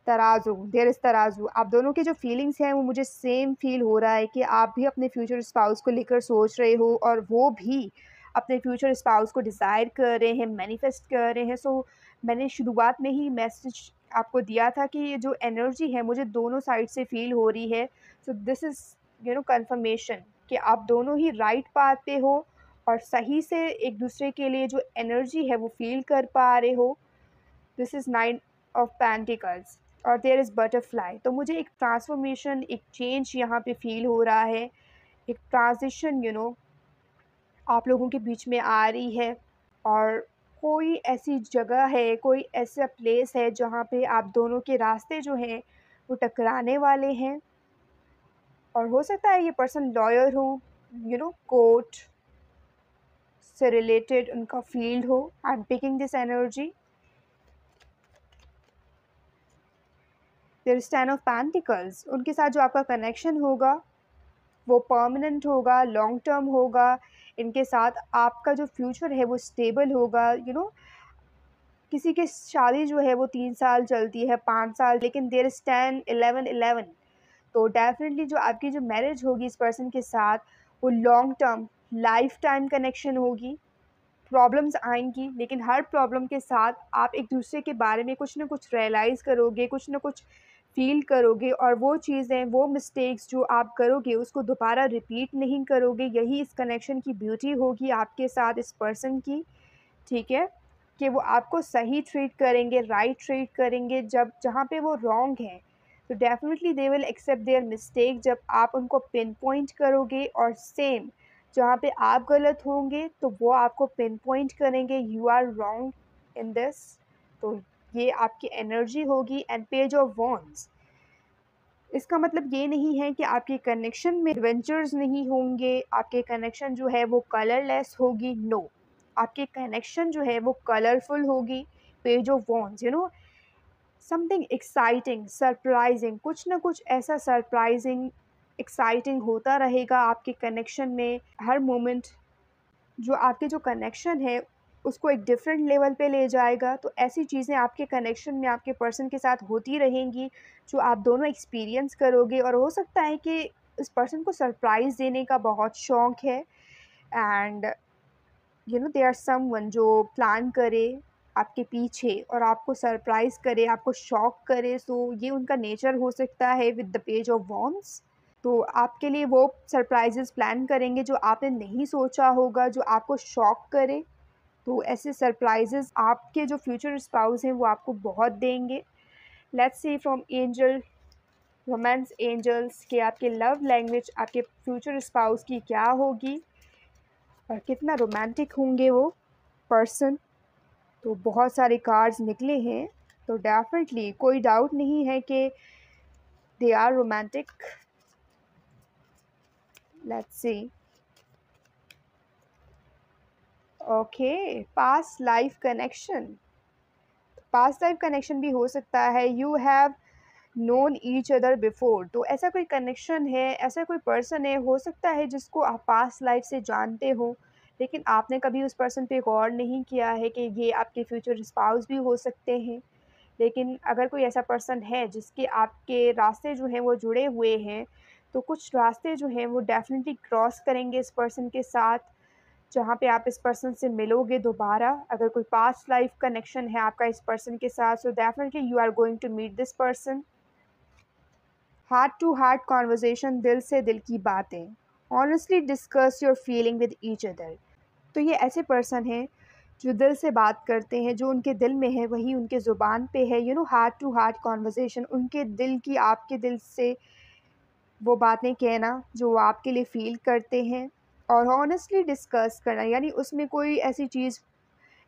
तराजू, देयर इज़ तराजू। आप दोनों की जो फीलिंग्स हैं वो मुझे सेम फील हो रहा है कि आप भी अपने फ्यूचर स्पाउस को लेकर सोच रहे हो और वो भी अपने फ्यूचर स्पाउस को डिज़ायर कर रहे हैं, मैनिफेस्ट कर रहे हैं। सो मैंने शुरुआत में ही मैसेज आपको दिया था कि ये जो एनर्जी है मुझे दोनों साइड से फील हो रही है। सो दिस इज़ कन्फर्मेशन कि आप दोनों ही राइट पाथ पे हो और सही से एक दूसरे के लिए जो एनर्जी है वो फील कर पा रहे हो। दिस इज़ 9 ऑफ पेंटिकल्स और देयर इज़ बटरफ्लाई। तो मुझे एक ट्रांसफॉर्मेशन, एक चेंज यहाँ पे फील हो रहा है, एक ट्रांजिशन आप लोगों के बीच में आ रही है। और कोई ऐसी जगह है, कोई ऐसा प्लेस है जहाँ पे आप दोनों के रास्ते जो हैं वो टकराने वाले हैं। और हो सकता है ये पर्सन लॉयर हो, कोर्ट से रिलेटेड उनका फील्ड हो। I am picking this energy. There is 10 of pentacles. उनके साथ जो आपका कनेक्शन होगा वो परमानेंट होगा, लॉन्ग टर्म होगा। इनके साथ आपका जो फ्यूचर है वो स्टेबल होगा। किसी की शादी जो है वो 3 साल चलती है, 5 साल, लेकिन देयर इज़ 10, 11, 11। तो डेफ़िनेटली जो आपकी जो मैरिज होगी इस पर्सन के साथ वो long term, life time connection होगी। प्रॉब्लम्स आएँगी, लेकिन हर प्रॉब्लम के साथ आप एक दूसरे के बारे में कुछ ना कुछ रियलाइज़ करोगे, कुछ ना कुछ फ़ील करोगे और वो चीज़ें, वो मिस्टेक्स जो आप करोगे उसको दोबारा रिपीट नहीं करोगे। यही इस कनेक्शन की ब्यूटी होगी आपके साथ इस पर्सन की, ठीक है? कि वो आपको सही ट्रीट करेंगे, राइट ट्रीट करेंगे। जब जहाँ पे वो रॉन्ग हैं, तो definitely they will accept their mistake जब आप उनको पिन पॉइंट करोगे। और सेम जहाँ पे आप गलत होंगे तो वो आपको पिन पॉइंट करेंगे, you are wrong in this. तो ये आपकी एनर्जी होगी। एंड पेज ऑफ वॉन्ड्स, इसका मतलब ये नहीं है कि आपके कनेक्शन में एडवेंचर्स नहीं होंगे, आपके कनेक्शन जो है वो कलरलेस होगी, नो। आपकी कनेक्शन जो है वो कलरफुल होगी। Page of wands, something exciting, surprising, कुछ ना कुछ ऐसा सरप्राइजिंग, एक्साइटिंग होता रहेगा आपके कनेक्शन में हर मोमेंट। जो आपके जो कनेक्शन है उसको एक डिफरेंट लेवल पे ले जाएगा। तो ऐसी चीज़ें आपके कनेक्शन में आपके पर्सन के साथ होती रहेंगी जो आप दोनों एक्सपीरियंस करोगे। और हो सकता है कि इस पर्सन को सरप्राइज़ देने का बहुत शौक़ है। एंड दे आर समवन जो प्लान करे आपके पीछे और आपको सरप्राइज़ करे, आपको शॉक करे। सो ये उनका नेचर हो सकता है with the page of wands. तो आपके लिए वो सरप्राइजेज़ प्लान करेंगे जो आपने नहीं सोचा होगा, जो आपको शॉक करे। तो ऐसे सरप्राइजेज़ आपके जो फ्यूचर स्पाउस हैं वो आपको बहुत देंगे। Let's see from angel, romance angels, कि आपके लव लैंग्वेज आपके फ्यूचर स्पाउस की क्या होगी और कितना रोमांटिक होंगे वो पर्सन। तो बहुत सारे कार्ड्स निकले हैं, तो डेफिनेटली कोई डाउट नहीं है कि they are romantic. Let's see. Okay, past life connection. Past life connection भी हो सकता है। You have known each other before. तो ऐसा कोई कनेक्शन है, ऐसा कोई पर्सन है, हो सकता है जिसको आप पास्ट लाइफ से जानते हो, लेकिन आपने कभी उस पर्सन पे गौर नहीं किया है कि ये आपके फ्यूचर स्पाउस भी हो सकते हैं। लेकिन अगर कोई ऐसा पर्सन है जिसके आपके रास्ते जो हैं वो जुड़े हुए हैं, तो कुछ रास्ते जो हैं वो डेफ़िनेटली क्रॉस करेंगे इस पर्सन के साथ, जहाँ पे आप इस पर्सन से मिलोगे दोबारा। अगर कोई पास्ट लाइफ कनेक्शन है आपका इस पर्सन के साथ, so definitely you are going to meet this person. Heart to heart conversation, दिल से दिल की बातें। Honestly discuss your feeling with each other. तो ये ऐसे पर्सन हैं जो दिल से बात करते हैं, जो उनके दिल में है वही उनके ज़ुबान पे है। हार्ट टू हार्ट कॉन्वर्जेसन, उनके दिल की आपके दिल से वो बातें कहना जो वो आपके लिए फ़ील करते हैं। और हॉनेस्टली डिस्कस करना, यानी उसमें कोई ऐसी चीज़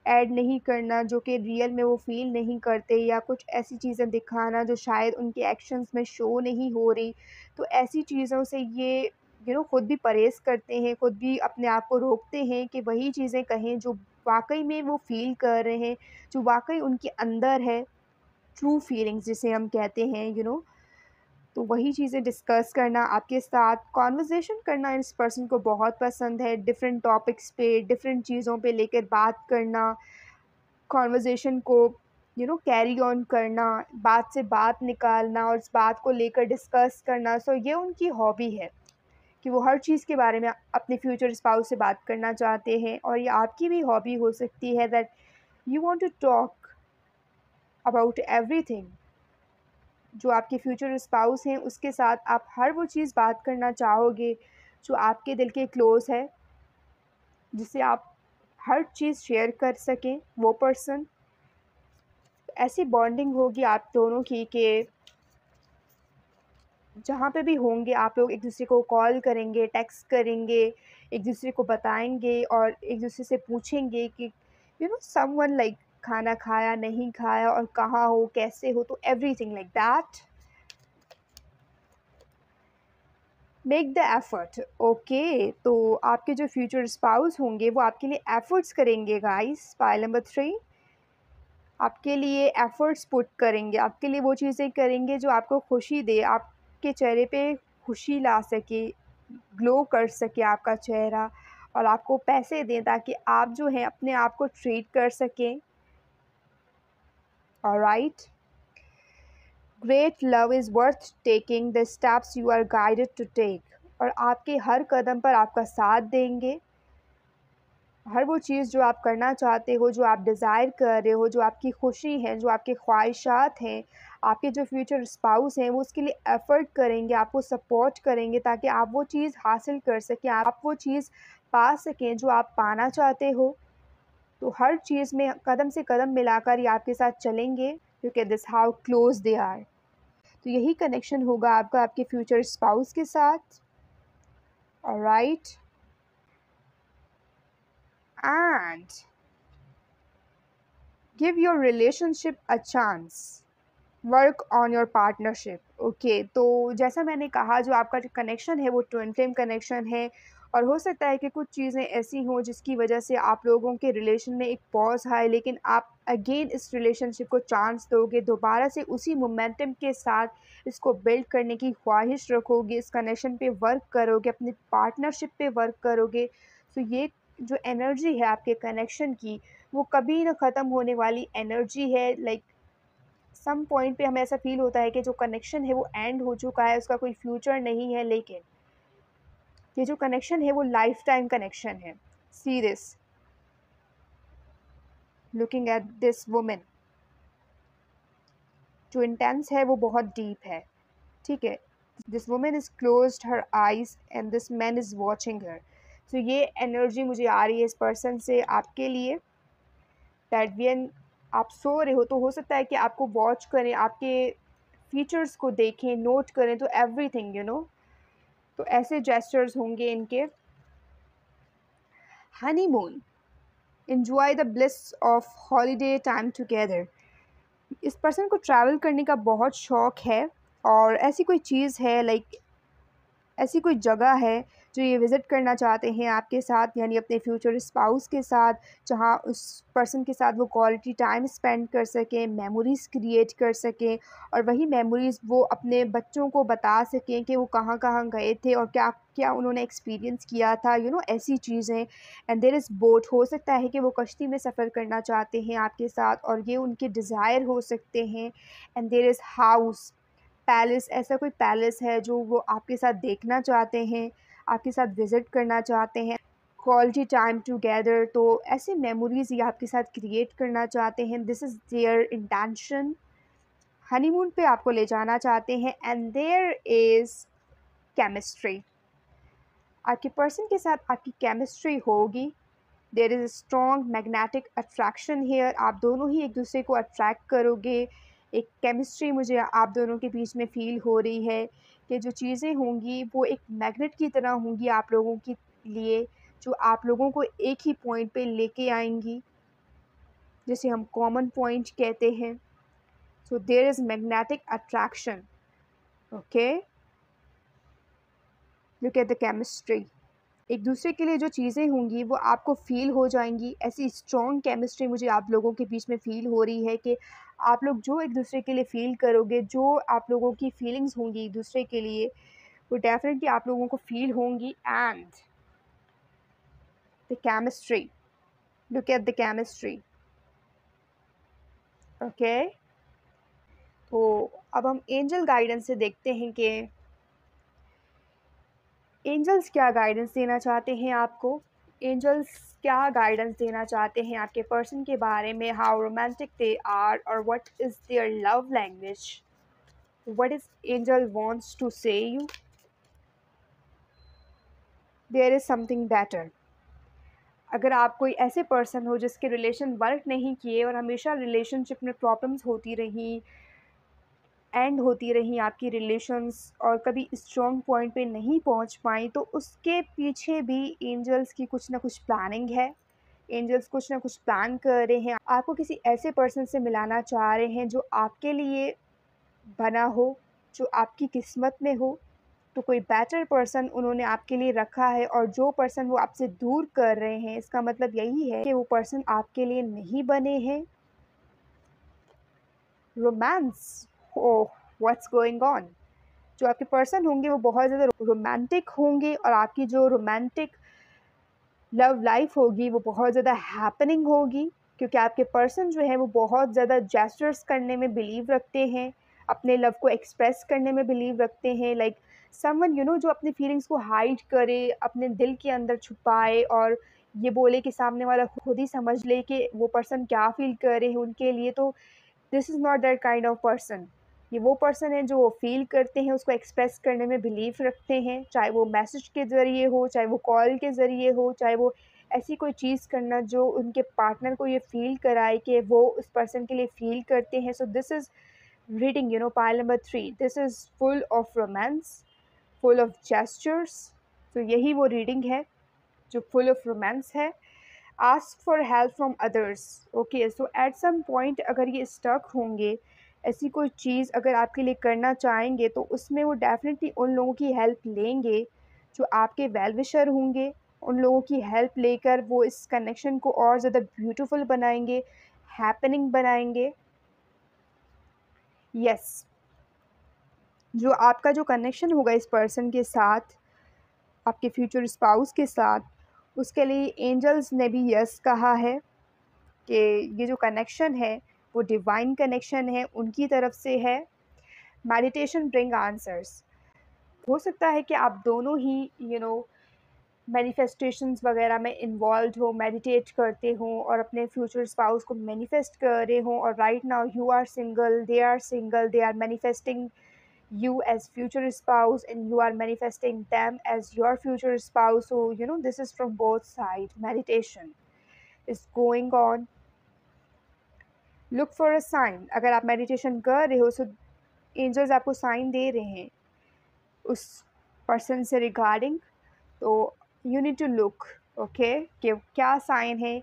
ऐड नहीं करना जो कि रियल में वो फ़ील नहीं करते, या कुछ ऐसी चीज़ें दिखाना जो शायद उनके एक्शंस में शो नहीं हो रही। तो ऐसी चीज़ों से ये खुद भी परहेज़ करते हैं, खुद भी अपने आप को रोकते हैं कि वही चीज़ें कहें जो वाक़ई में वो फ़ील कर रहे हैं, जो वाक़ई उनके अंदर है, ट्रू फीलिंग्स जिसे हम कहते हैं। तो वही चीज़ें डिस्कस करना आपके साथ, कॉन्वर्सेशन करना इस पर्सन को बहुत पसंद है। डिफरेंट टॉपिक्स पे, डिफरेंट चीज़ों पे लेकर बात करना, कॉन्वर्सेशन को कैरी ऑन करना, बात से बात निकालना और इस बात को लेकर डिस्कस करना। सो ये उनकी हॉबी है कि वो हर चीज़ के बारे में अपने फ्यूचर स्पाउस से बात करना चाहते हैं। और ये आपकी भी हॉबी हो सकती है that you want to talk about everything. जो आपके फ्यूचर स्पाउस हैं उसके साथ आप हर वो चीज़ बात करना चाहोगे जो आपके दिल के क्लोज़ है, जिससे आप हर चीज़ शेयर कर सकें वो पर्सन। ऐसी बॉन्डिंग होगी आप दोनों की कि जहाँ पे भी होंगे आप लोग एक दूसरे को कॉल करेंगे, टेक्स्ट करेंगे, एक दूसरे को बताएंगे और एक दूसरे से पूछेंगे कि समवन लाइक खाना खाया, नहीं खाया और कहाँ हो, कैसे हो, तो everything like that. Make the effort. Okay, तो आपके जो फ्यूचर स्पाउस होंगे वो आपके लिए एफर्ट्स करेंगे गाइस। पाइल नंबर 3, आपके लिए एफ़र्ट्स पुट करेंगे, आपके लिए वो चीज़ें करेंगे जो आपको खुशी दे, आपके चेहरे पे खुशी ला सके, ग्लो कर सके आपका चेहरा, और आपको पैसे दें ताकि आप जो हैं अपने आप को ट्रीट कर सकें। Alright, great love is worth taking the steps you are guided to take. और आपके हर कदम पर आपका साथ देंगे। हर वो चीज़ जो आप करना चाहते हो, जो आप डिज़ायर कर रहे हो, जो आपकी खुशी है, जो आपकी ख्वाहिशात हैं, आपके जो फ्यूचर स्पाउस हैं वो उसके लिए एफ़र्ट करेंगे, आपको सपोर्ट करेंगे ताकि आप वो चीज़ हासिल कर सकें, आप वो चीज़ पा सकें जो आप पाना चाहते हो। तो हर चीज़ में कदम से कदम मिलाकर ये आपके साथ चलेंगे, क्योंकि this how close they are. तो यही कनेक्शन होगा आपका आपके फ्यूचर स्पाउस के साथ। Alright, and give your relationship a chance, work on your partnership. Okay, तो जैसा मैंने कहा जो आपका जो कनेक्शन है वो ट्विन फ्लेम कनेक्शन है, और हो सकता है कि कुछ चीज़ें ऐसी हों जिसकी वजह से आप लोगों के रिलेशन में एक पॉज आए, लेकिन आप अगेन इस रिलेशनशिप को चांस दोगे, दोबारा से उसी मोमेंटम के साथ इसको बिल्ड करने की ख्वाहिश रखोगे, इस कनेक्शन पे वर्क करोगे, अपनी पार्टनरशिप पे वर्क करोगे। तो ये जो एनर्जी है आपके कनेक्शन की, वो कभी ना ख़त्म होने वाली एनर्जी है। लाइक सम पॉइंट पे हमें ऐसा फ़ील होता है कि जो कनेक्शन है वो एंड हो चुका है, उसका कोई फ्यूचर नहीं है, लेकिन ये जो कनेक्शन है वो लाइफ टाइम कनेक्शन है। See this, looking at this women, जो इंटेंस है वो बहुत डीप है। ठीक है, this women is closed her eyes and this man is watching her. तो ये एनर्जी मुझे आ रही है इस पर्सन से आपके लिए, दैट व्हेन आप सो रहे हो तो हो सकता है कि आपको वॉच करें, आपके फीचर्स को देखें, नोट करें, तो एवरीथिंग तो ऐसे जेस्चर्स होंगे इनके। Honeymoon, enjoy the bliss of holiday time together. इस पर्सन को ट्रैवल करने का बहुत शौक़ है, और ऐसी कोई चीज़ है, लाइक ऐसी कोई जगह है जो ये विज़िट करना चाहते हैं आपके साथ, यानी अपने फ्यूचर स्पाउस के साथ, जहाँ उस पर्सन के साथ वो क्वालिटी टाइम स्पेंड कर सकें, मेमोरीज़ क्रिएट कर सकें, और वही मेमोरीज़ वो अपने बच्चों को बता सकें कि वो कहाँ-कहाँ गए थे और क्या-क्या उन्होंने एक्सपीरियंस किया था, ऐसी चीज़ें। एंड देयर इज़ बोट, हो सकता है कि वो कश्ती में सफ़र करना चाहते हैं आपके साथ, और ये उनके डिज़ायर हो सकते हैं। And there is house, palace, ऐसा कोई पैलेस है जो वो आपके साथ देखना चाहते हैं, आपके साथ विज़िट करना चाहते हैं। क्वालिटी टाइम टुगेदर, तो ऐसे मेमोरीज़ ये आपके साथ क्रिएट करना चाहते हैं। This is their intention. Honeymoon पे आपको ले जाना चाहते हैं, एंड देयर इज़ केमिस्ट्री। आपके पर्सन के साथ आपकी केमिस्ट्री होगी। There is a strong magnetic attraction here, आप दोनों ही एक दूसरे को अट्रैक्ट करोगे। एक केमिस्ट्री मुझे आप दोनों के बीच में फ़ील हो रही है कि जो चीज़ें होंगी वो एक मैग्नेट की तरह होंगी आप लोगों के लिए, जो आप लोगों को एक ही पॉइंट पे लेके आएंगी, जिसे हम कॉमन पॉइंट कहते हैं। So there is magnetic attraction. Okay, look at the chemistry. एक दूसरे के लिए जो चीज़ें होंगी वो आपको फ़ील हो जाएंगी। ऐसी स्ट्रॉन्ग केमिस्ट्री मुझे आप लोगों के बीच में फ़ील हो रही है कि आप लोग जो एक दूसरे के लिए फ़ील करोगे, जो आप लोगों की फीलिंग्स होंगी एक दूसरे के लिए, वो डेफ़िनेटली आप लोगों को फ़ील होंगी। And the chemistry, look at the chemistry. Okay, तो अब हम एंजल गाइडेंस से देखते हैं कि एंजल्स क्या गाइडेंस देना चाहते हैं आपको। एंजल्स क्या गाइडेंस देना चाहते हैं आपके पर्सन के बारे में, हाउ रोमांटिक दे आर और what is their love language, what is angel wants to say you. There is something better. अगर आप कोई ऐसे पर्सन हो जिसके रिलेशन वर्क नहीं किए और हमेशा रिलेशनशिप में प्रॉब्लम्स होती रही, एंड होती रही आपकी रिलेशंस और कभी स्ट्रॉन्ग पॉइंट पे नहीं पहुंच पाई, तो उसके पीछे भी एंजल्स की कुछ ना कुछ प्लानिंग है। एंजल्स कुछ ना कुछ प्लान कर रहे हैं, आपको किसी ऐसे पर्सन से मिलाना चाह रहे हैं जो आपके लिए बना हो, जो आपकी किस्मत में हो। तो कोई बेटर पर्सन उन्होंने आपके लिए रखा है, और जो पर्सन वो आपसे दूर कर रहे हैं, इसका मतलब यही है कि वो पर्सन आपके लिए नहीं बने हैं। Romance, oh what's going on. जो आपके पर्सन होंगे वो बहुत ज़्यादा रोमांटिक होंगे, और आपकी जो रोमांटिक लव लाइफ होगी वो बहुत ज़्यादा हैपनिंग होगी, क्योंकि आपके पर्सन जो है वो बहुत ज़्यादा जेस्चर्स करने में बिलीव रखते हैं, अपने लव को एक्सप्रेस करने में बिलीव रखते हैं। लाइक समवन जो अपनी फीलिंग्स को हाइड करे, अपने दिल के अंदर छुपाए और ये बोले कि सामने वाला खुद ही समझ ले कि वो पर्सन क्या फील कर रहे हैं उनके लिए। तो this is not that kind of person. ये वो पर्सन है जो फील करते हैं, उसको एक्सप्रेस करने में बिलीव रखते हैं, चाहे वो मैसेज के ज़रिए हो, चाहे वो कॉल के ज़रिए हो, चाहे वो ऐसी कोई चीज़ करना जो उनके पार्टनर को ये फ़ील कराए कि वो उस पर्सन के लिए फ़ील करते हैं। So this is reading pile number 3, this is full of romance, full of gestures. तो यही वो रीडिंग है जो फुल ऑफ रोमांस है। Ask for help from others. Okay, so at some point अगर ये स्टक होंगे, ऐसी कोई चीज़ अगर आपके लिए करना चाहेंगे, तो उसमें वो डेफिनेटली उन लोगों की हेल्प लेंगे जो आपके वेल विशर होंगे। उन लोगों की हेल्प लेकर वो इस कनेक्शन को और ज़्यादा ब्यूटीफुल बनाएंगे, हैपनिंग बनाएंगे। यस, जो आपका जो कनेक्शन होगा इस पर्सन के साथ, आपके फ्यूचर स्पाउस के साथ, उसके लिए एंजल्स ने भी यस कहा है कि ये जो कनेक्शन है वो डिवाइन कनेक्शन है, उनकी तरफ से है। Meditation bring answers. हो सकता है कि आप दोनों ही मैनिफेस्टेशंस वगैरह में इन्वॉल्व हो, मेडिटेट करते हो और अपने फ्यूचर स्पाउस को मैनिफेस्ट कर रहे हो, और right now you are single, they are manifesting you as future spouse and you are manifesting them as your future spouse. So this is from both sides. Meditation is going on. Look for a sign. अगर आप meditation कर रहे हो, सो angels आपको sign दे रहे हैं उस पर्सन से रिगार्डिंग। तो you need to look, okay, कि क्या साइन है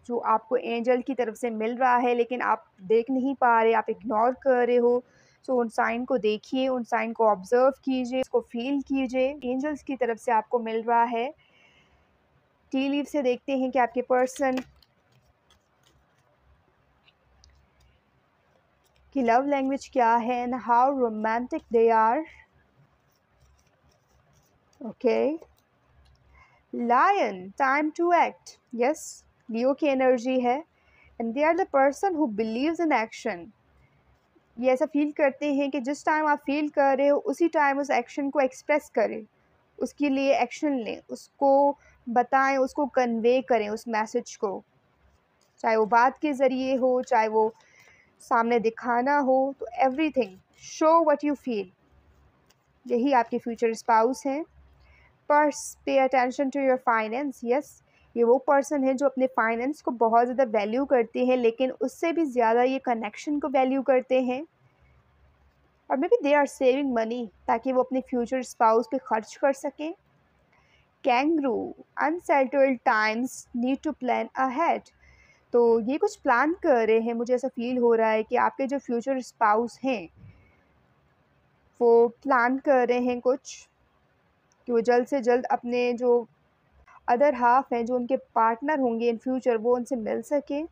जो आपको एंजल की तरफ से मिल रहा है, लेकिन आप देख नहीं पा रहे, आप इग्नोर कर रहे हो। सो उन साइन को देखिए, उन साइन को ऑब्जर्व कीजिए, उसको फील कीजिए। एंजल्स की तरफ से आपको मिल रहा है। टी लीव से देखते हैं कि आपके पर्सन की लव लैंग्वेज क्या है and how romantic they are. Okay, lion, time to act. Yes, Leo की एनर्जी है, and they are the person who believes in action. ये ऐसा फील करते हैं कि जिस टाइम आप फील कर रहे हो उसी टाइम उस एक्शन को एक्सप्रेस करें, उसके लिए एक्शन लें, उसको बताएं, उसको कन्वे करें उस मैसेज को, चाहे वो बात के ज़रिए हो, चाहे वो सामने दिखाना हो। तो everything, show what you feel. यही आपके फ्यूचर स्पाउस हैं। Purse, pay attention to your finance. Yes, ये वो पर्सन है जो अपने फाइनेंस को बहुत ज़्यादा वैल्यू करते हैं, लेकिन उससे भी ज़्यादा ये कनेक्शन को वैल्यू करते हैं। और maybe they are saving money ताकि वो अपने फ्यूचर स्पाउस पे खर्च कर सकें। Kangaroo, unsettled times, need to plan ahead. तो ये कुछ प्लान कर रहे हैं, मुझे ऐसा फील हो रहा है कि आपके जो फ्यूचर स्पाउस हैं वो प्लान कर रहे हैं कुछ, कि वो जल्द से जल्द अपने जो अदर हाफ हैं, जो उनके पार्टनर होंगे इन फ्यूचर, वो उनसे मिल सकें।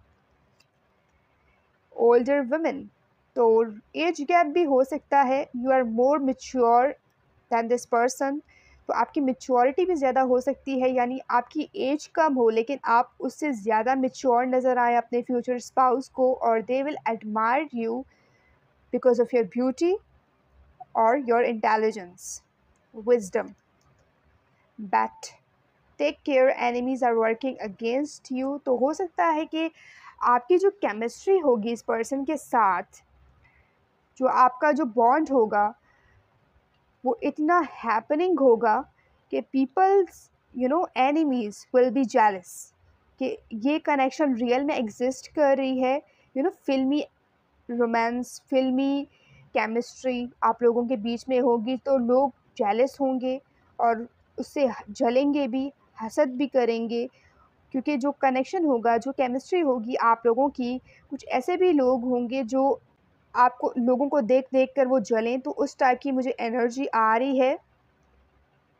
ओल्डर वुमेन, तो एज गैप भी हो सकता है, you are more mature than this person, तो आपकी मैच्योरिटी भी ज़्यादा हो सकती है, यानी आपकी एज कम हो लेकिन आप उससे ज़्यादा मैच्योर नज़र आए अपने फ्यूचर स्पाउस को, और they will admire you because of your beauty और your intelligence, wisdom. But take care, enemies are working against you. तो हो सकता है कि आपकी जो केमिस्ट्री होगी इस पर्सन के साथ, जो आपका जो बॉन्ड होगा वो इतना हैपनिंग होगा कि peoples enemies will be jealous कि ये कनेक्शन रियल में एग्जिस्ट कर रही है। फिल्मी रोमांस, फिल्मी केमिस्ट्री आप लोगों के बीच में होगी तो लोग जेलस होंगे और उससे जलेंगे भी, हसद भी करेंगे, क्योंकि जो कनेक्शन होगा, जो केमिस्ट्री होगी आप लोगों की, कुछ ऐसे भी लोग होंगे जो आपको, लोगों को देख देख कर वो जलें, तो उस टाइप की मुझे एनर्जी आ रही है।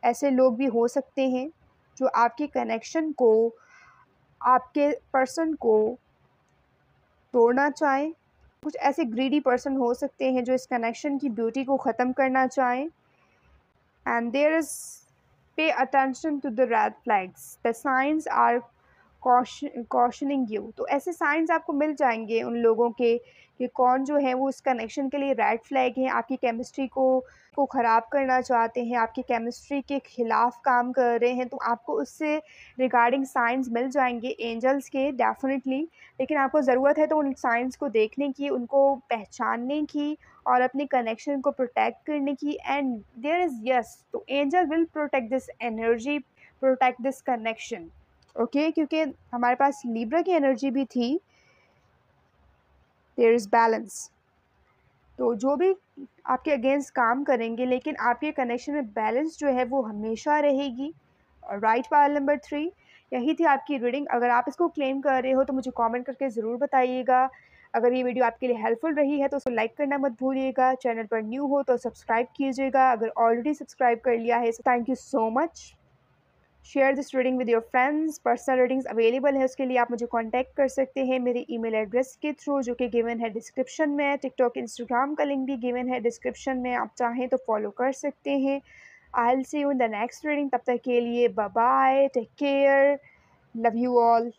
ऐसे लोग भी हो सकते हैं जो आपके कनेक्शन को, आपके पर्सन को तोड़ना चाहें। कुछ ऐसे ग्रीडी पर्सन हो सकते हैं जो इस कनेक्शन की ब्यूटी को ख़त्म करना चाहें। And there is, pay attention to the red flags, the signs are cautioning you. तो ऐसे साइंस आपको मिल जाएंगे उन लोगों के कि कौन जो है वो इस कनेक्शन के लिए रेड फ्लैग हैं, आपकी केमिस्ट्री को ख़राब करना चाहते हैं, आपकी केमिस्ट्री के ख़िलाफ़ काम कर रहे हैं। तो आपको उससे रिगार्डिंग साइंस मिल जाएंगे एंजल्स के, डेफिनेटली। लेकिन आपको ज़रूरत है तो उन साइंस को देखने की, उनको पहचानने की और अपने कनेक्शन को प्रोटेक्ट करने की। एंड देयर इज़ यस, तो angel will protect this energy, protect this connection, okay. क्योंकि हमारे पास लिब्रा की एनर्जी भी थी, देयर इज़ बैलेंस। तो जो भी आपके अगेंस्ट काम करेंगे, लेकिन आपके कनेक्शन में बैलेंस जो है वो हमेशा रहेगी। और राइट पाइल नंबर 3, यही थी आपकी रीडिंग। अगर आप इसको क्लेम कर रहे हो तो मुझे कमेंट करके ज़रूर बताइएगा। अगर ये वीडियो आपके लिए हेल्पफुल रही है तो उसको लाइक करना मत भूलिएगा। चैनल पर न्यू हो तो सब्सक्राइब कीजिएगा। अगर ऑलरेडी सब्सक्राइब कर लिया है तो thank you so much. Share this reading with your friends. Personal readings available है, उसके लिए आप मुझे कांटेक्ट कर सकते हैं मेरे ईमेल एड्रेस के थ्रू, जो कि गिवन है डिस्क्रिप्शन में। टिकटॉक, इंस्टाग्राम का लिंक भी गिवन है डिस्क्रिप्शन में, आप चाहें तो फॉलो कर सकते हैं। I will see you in the next reading. तब तक के लिए bye bye, take care, love you all.